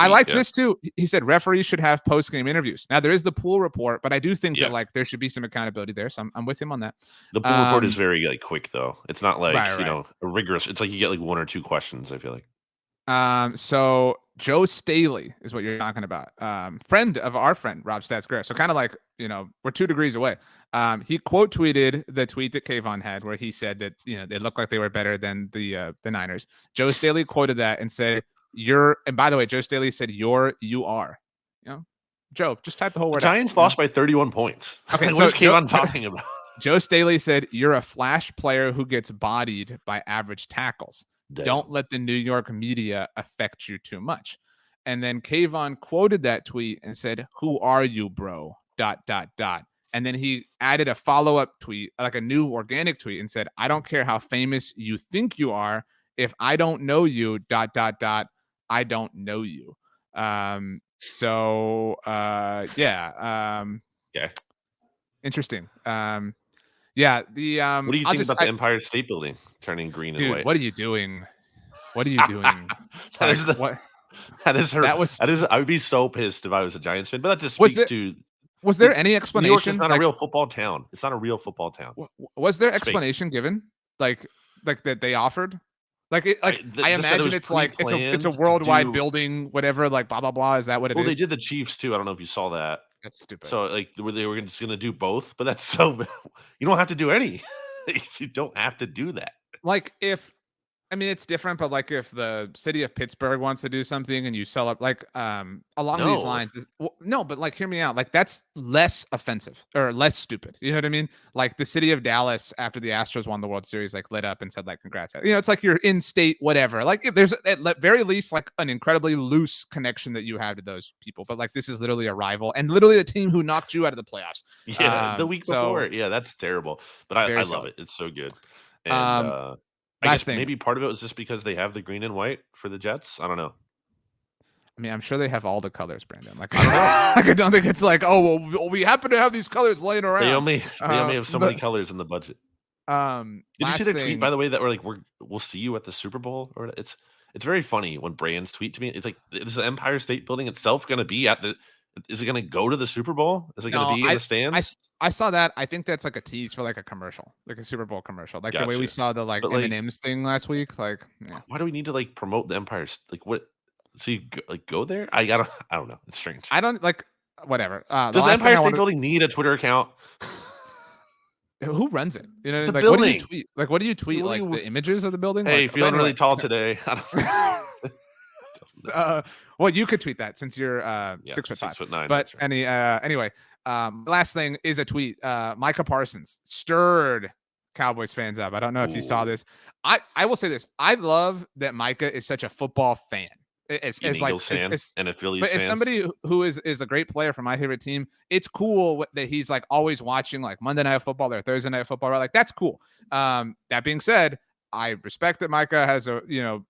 Speaker 1: I liked this too. He said referees should have post-game interviews. Now there is the pool report, but I do think that like there should be some accountability there. So I'm with him on that.
Speaker 2: The pool report is very like quick though. It's not like a rigorous. It's like you get like 1 or 2 questions. I feel like.
Speaker 1: So Joe Staley is what you're talking about. Friend of our friend Rob Statsgare. So kind of like we're 2 degrees away. He quote tweeted the tweet that Kayvon had where he said that they looked like they were better than the Niners. Joe Staley quoted that and said. And by the way, Joe Staley said you are. Joe, just type the whole word.
Speaker 2: Giants lost by 31 points.
Speaker 1: Okay,
Speaker 2: what is Kayvon talking about?
Speaker 1: Joe Staley said you're a flash player who gets bodied by average tackles. Damn. Don't let the New York media affect you too much. And then Kayvon quoted that tweet and said, "Who are you, bro?" ... And then he added a follow-up tweet, like a new organic tweet, and said, "I don't care how famous you think you are. If I don't know you, ... I don't know you."
Speaker 2: Okay.
Speaker 1: Interesting. Yeah. The
Speaker 2: what do you think about the Empire State Building turning green and white?
Speaker 1: What are you doing? What are you doing?
Speaker 2: What? That is her. That is. I would be so pissed if I was a Giants fan, but that just speaks to.
Speaker 1: Was there any explanation?
Speaker 2: New York is not a real football town. It's not a real football town.
Speaker 1: Was there explanation given? Like that they offered? I imagine it's like it's a worldwide building, whatever, like blah blah blah. Is that what it is?
Speaker 2: Well, they did the Chiefs too. I don't know if you saw that.
Speaker 1: That's stupid.
Speaker 2: So like they were just gonna do both, but that's so you don't have to do any. You don't have to do that.
Speaker 1: Like it's different, but like if the city of Pittsburgh wants to do something and you sell up along these lines, no, but like hear me out. Like that's less offensive or less stupid. You know what I mean? Like the city of Dallas after the Astros won the World Series, like lit up and said like congrats. It's like you're in state, whatever. Like if there's at very least like an incredibly loose connection that you have to those people. But like this is literally a rival and literally a team who knocked you out of the playoffs.
Speaker 2: Yeah, the week before. Yeah, that's terrible. But I love it. It's so good. And I guess maybe part of it was just because they have the green and white for the Jets. I don't know.
Speaker 1: I mean, I'm sure they have all the colors, Brandon. Like, I don't know. Like, I don't think it's like, oh, well, we happen to have these colors laying around.
Speaker 2: They only have so many colors in the budget. Did you see their tweet, by the way, that we're like, we'll see you at the Super Bowl? Or it's very funny when brands tweet to me. It's like, is the Empire State Building itself going to be is it going to go to the Super Bowl? Is it going to be in the stands?
Speaker 1: I saw that. I think that's like a tease for like a commercial, like a Super Bowl commercial, like the way we saw the like M&M's thing last week. Like, yeah.
Speaker 2: Why do we need to like promote the Empire? Like, what? So you go there? I don't know. It's strange.
Speaker 1: I don't like whatever.
Speaker 2: Does the Empire State Building need a Twitter account?
Speaker 1: Who runs it?
Speaker 2: It's
Speaker 1: like
Speaker 2: building.
Speaker 1: What do you tweet? Like, what do you tweet? Like the images of the building?
Speaker 2: Hey, feeling really tall today.
Speaker 1: Well, you could tweet that since you're 6'5".
Speaker 2: 6'9".
Speaker 1: But anyway, last thing is a tweet. Micah Parsons stirred Cowboys fans up. I don't know if you saw this. I will say this. I love that Micah is such a football fan. As like
Speaker 2: and a Phillies
Speaker 1: but
Speaker 2: fan.
Speaker 1: as somebody who is a great player for my favorite team, it's cool that he's like always watching like Monday Night Football or Thursday Night Football. Right? Like that's cool. That being said, I respect that Micah has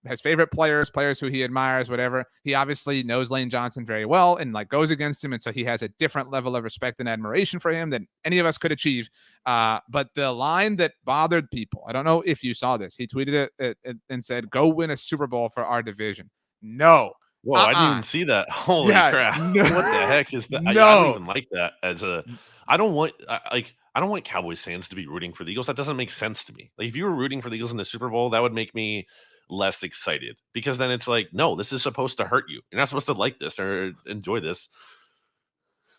Speaker 1: has favorite players who he admires, whatever. He obviously knows Lane Johnson very well and like goes against him. And so he has a different level of respect and admiration for him than any of us could achieve. But the line that bothered people, I don't know if you saw this. He tweeted it and said, "Go win a Super Bowl for our division." No.
Speaker 2: Whoa, I didn't even see that. Holy
Speaker 1: Yeah.
Speaker 2: crap!
Speaker 1: No.
Speaker 2: What the heck is that? I don't
Speaker 1: No.
Speaker 2: even like that as a. I don't want I don't want Cowboys fans to be rooting for the Eagles. That doesn't make sense to me. Like if you were rooting for the Eagles in the Super Bowl, that would make me less excited because then it's like, no, this is supposed to hurt you. You're not supposed to like this or enjoy this.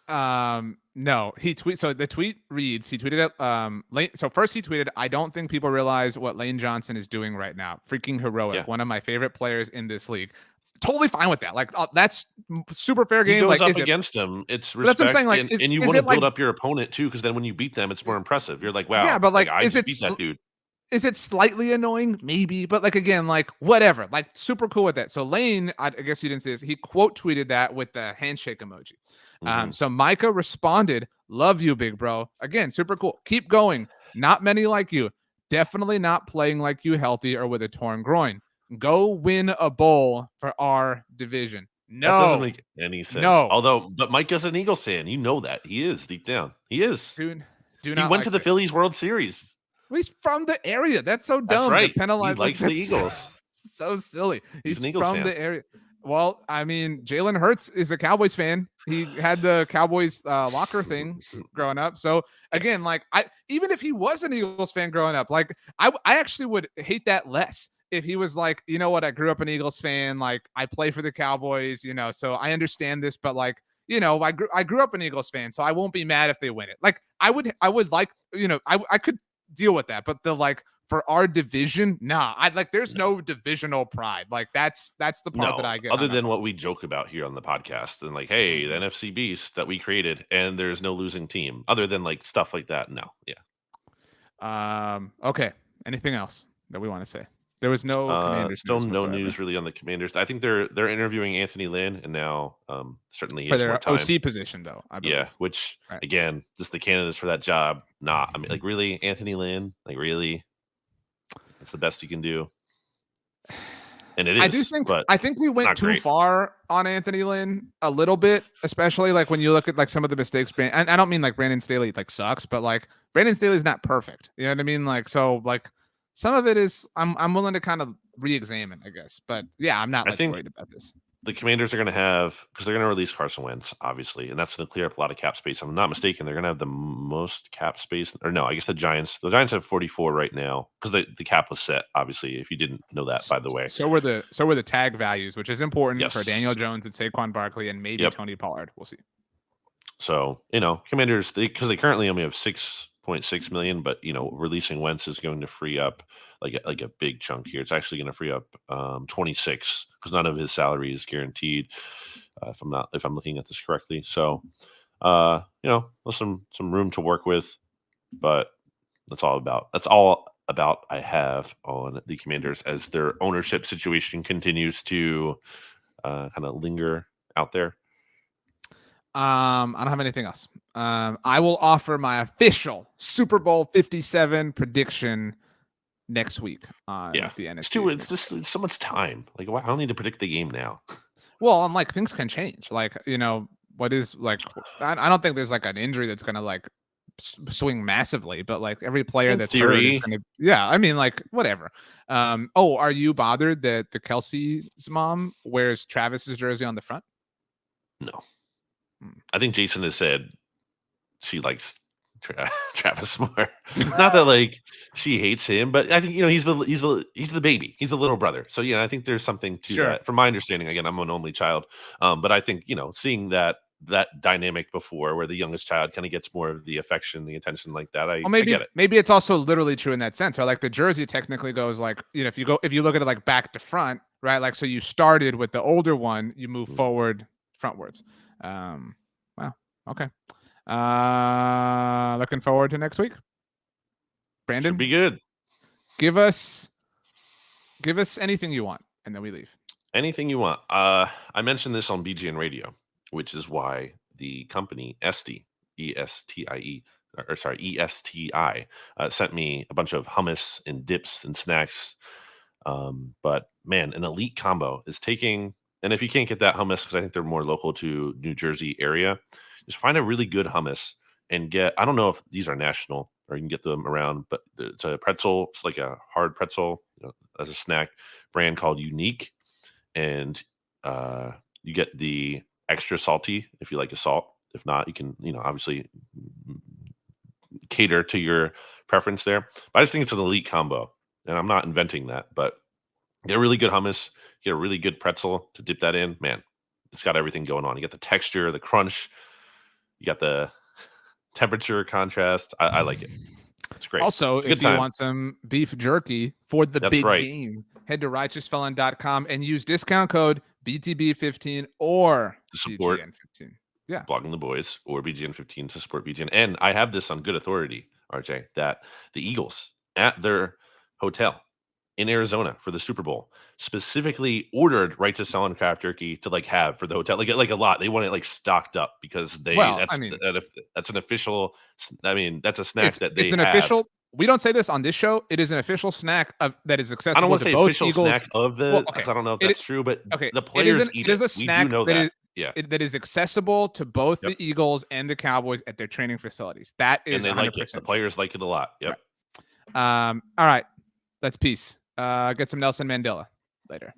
Speaker 1: No, he tweets. So the tweet reads, he tweeted it. So first he tweeted, I don't think people realize what Lane Johnson is doing right now. Freaking heroic.
Speaker 2: Yeah.
Speaker 1: One of my favorite players in this league. Totally fine with that. Like that's super fair
Speaker 2: He
Speaker 1: game.
Speaker 2: goes
Speaker 1: Like
Speaker 2: up
Speaker 1: is
Speaker 2: against him. It's
Speaker 1: But that's what I'm
Speaker 2: respect,
Speaker 1: saying. Like,
Speaker 2: and you
Speaker 1: is
Speaker 2: want to
Speaker 1: it
Speaker 2: build
Speaker 1: like,
Speaker 2: up your opponent too, because then when you beat them, it's more impressive. You're like, wow,
Speaker 1: yeah, but like
Speaker 2: I
Speaker 1: is
Speaker 2: just
Speaker 1: it
Speaker 2: beat that dude.
Speaker 1: is it slightly annoying? Maybe, but like again, like whatever, like super cool with that. So Lane, I guess you didn't see this. He quote tweeted that with the handshake emoji. So Micah responded, "Love you, big bro." Again, super cool. Keep going. Not many like you. Definitely not playing like you healthy or with a torn groin. Go win a bowl for our division. No,
Speaker 2: that doesn't make any sense.
Speaker 1: No.
Speaker 2: Although, but Micah's an Eagles fan. You know that. He is deep down. He is.
Speaker 1: Dude,
Speaker 2: he went to the Phillies World Series.
Speaker 1: He's from the area. That's so dumb.
Speaker 2: That's right.
Speaker 1: Penalize,
Speaker 2: he likes the Eagles.
Speaker 1: So silly. He's
Speaker 2: an Eagles
Speaker 1: from
Speaker 2: fan.
Speaker 1: the area. Well, I mean, Jalen Hurts is a Cowboys fan. He had the Cowboys locker thing growing up. So again, like even if he was an Eagles fan growing up, like I actually would hate that less if he was like, you know what, I grew up an Eagles fan. Like I play for the Cowboys, you know, so I understand this, but like, you know, I grew up an Eagles fan, so I won't be mad if they win it. Like I would like, you know, I could deal with that, but the like for our division, nah. There's no divisional pride. Like that's the part that I get.
Speaker 2: Other than what we joke about here on the podcast and like, hey, the NFC beast that we created, and there's no losing team. Other than like stuff like that, no, yeah.
Speaker 1: Okay. Anything else that we want to say? There was no Commanders.
Speaker 2: Still no news really on the Commanders. I think they're interviewing Anthony Lynn, and now certainly
Speaker 1: for their
Speaker 2: more time.
Speaker 1: OC position though. I believe.
Speaker 2: Yeah, which again, just the candidates for that job. Nah, I mean, like really, Anthony Lynn, like really. It's the best you can do. And it is.
Speaker 1: I think we went too far on Anthony Lynn a little bit, especially like when you look at like some of the mistakes. And I don't mean like Brandon Staley like sucks, but like Brandon Staley's not perfect. You know what I mean? Like so like some of it is I'm willing to kind of re-examine, I guess. But yeah, I'm not like worried about this.
Speaker 2: The Commanders are going to have, because they're going to release Carson Wentz, obviously, and that's going to clear up a lot of cap space. If I'm not mistaken, they're going to have the most cap space. Or no, I guess the Giants have 44 right now because the cap was set, obviously, if you didn't know that, by the way.
Speaker 1: So were the tag values, which is important for Daniel Jones and Saquon Barkley and maybe Tony Pollard. We'll see.
Speaker 2: So, you know, Commanders, because they currently only have 6.6 million, but you know, releasing Wentz is going to free up like a big chunk here. It's actually going to free up 26 because none of his salary is guaranteed. If I'm looking at this correctly. So, you know, there's some room to work with, but that's all about I have on the Commanders as their ownership situation continues to kind of linger out there.
Speaker 1: I don't have anything else. I will offer my official Super Bowl 57 prediction next week on the NFC.
Speaker 2: It's so much time. Like, I don't need to predict the game now.
Speaker 1: Well, and like things can change. Like, you know, what is like, I don't think there's like an injury that's gonna like swing massively, but like every player that's hurt is gonna, I mean, like whatever. Are you bothered that the Kelsey's mom wears Travis's jersey on the front?
Speaker 2: No. I think Jason has said she likes Travis more. Not that like she hates him, but I think, you know, he's the baby. He's the little brother. So yeah, I think there's something to that. From my understanding, again, I'm an only child. But I think, you know, seeing that dynamic before where the youngest child kind of gets more of the affection, the attention like that. I get it.
Speaker 1: Maybe it's also literally true in that sense. Or like the jersey technically goes like, you know, if you look at it like back to front, right? Like so you started with the older one, you move forward frontwards. Wow. Okay. Looking forward to next week. Brandon,
Speaker 2: should be good.
Speaker 1: Give us anything you want, and then we leave.
Speaker 2: Anything you want. I mentioned this on BGN Radio, which is why the company ESTI sent me a bunch of hummus and dips and snacks. But man, an elite combo is taking. And if you can't get that hummus, because I think they're more local to New Jersey area, just find a really good hummus and get, I don't know if these are national or you can get them around, but it's a pretzel. It's like a hard pretzel, you know, as a snack brand called Unique. And You get the extra salty if you like a salt. If not, you can, obviously cater to your preference there. But I just think it's an elite combo, and I'm not inventing that. But get a really good hummus, get a really good pretzel to dip that in. Man, it's got everything going on. You got the texture, the crunch, you got the temperature contrast. I like it. It's great.
Speaker 1: Also,
Speaker 2: It's a good
Speaker 1: if you
Speaker 2: time.
Speaker 1: want some beef jerky for the
Speaker 2: That's
Speaker 1: big
Speaker 2: right.
Speaker 1: game, head to righteousfelon.com and use discount code BTB15 or
Speaker 2: To support
Speaker 1: BGN15. Yeah.
Speaker 2: Blogging the Boys or BGN15 to support BGN. And I have this on good authority, RJ, that the Eagles at their hotel in Arizona for the Super Bowl specifically ordered Right to Sell and Craft Jerky to have for the hotel, like a lot. They want it stocked up because that's an official. That's a snack that they
Speaker 1: it's an
Speaker 2: have.
Speaker 1: official. We don't say this on this show. It is an official snack that is accessible.
Speaker 2: I don't want to say
Speaker 1: both
Speaker 2: official
Speaker 1: Eagles.
Speaker 2: snack of the. Because I don't know if that's true, but the players eat it.
Speaker 1: It is a snack
Speaker 2: we do know that.
Speaker 1: that is accessible to both the Eagles and the Cowboys at their training facilities. That is,
Speaker 2: and they
Speaker 1: 100%
Speaker 2: like it. The players like it a lot. Yep.
Speaker 1: Right. All right. That's peace. Get some Nelson Mandela later.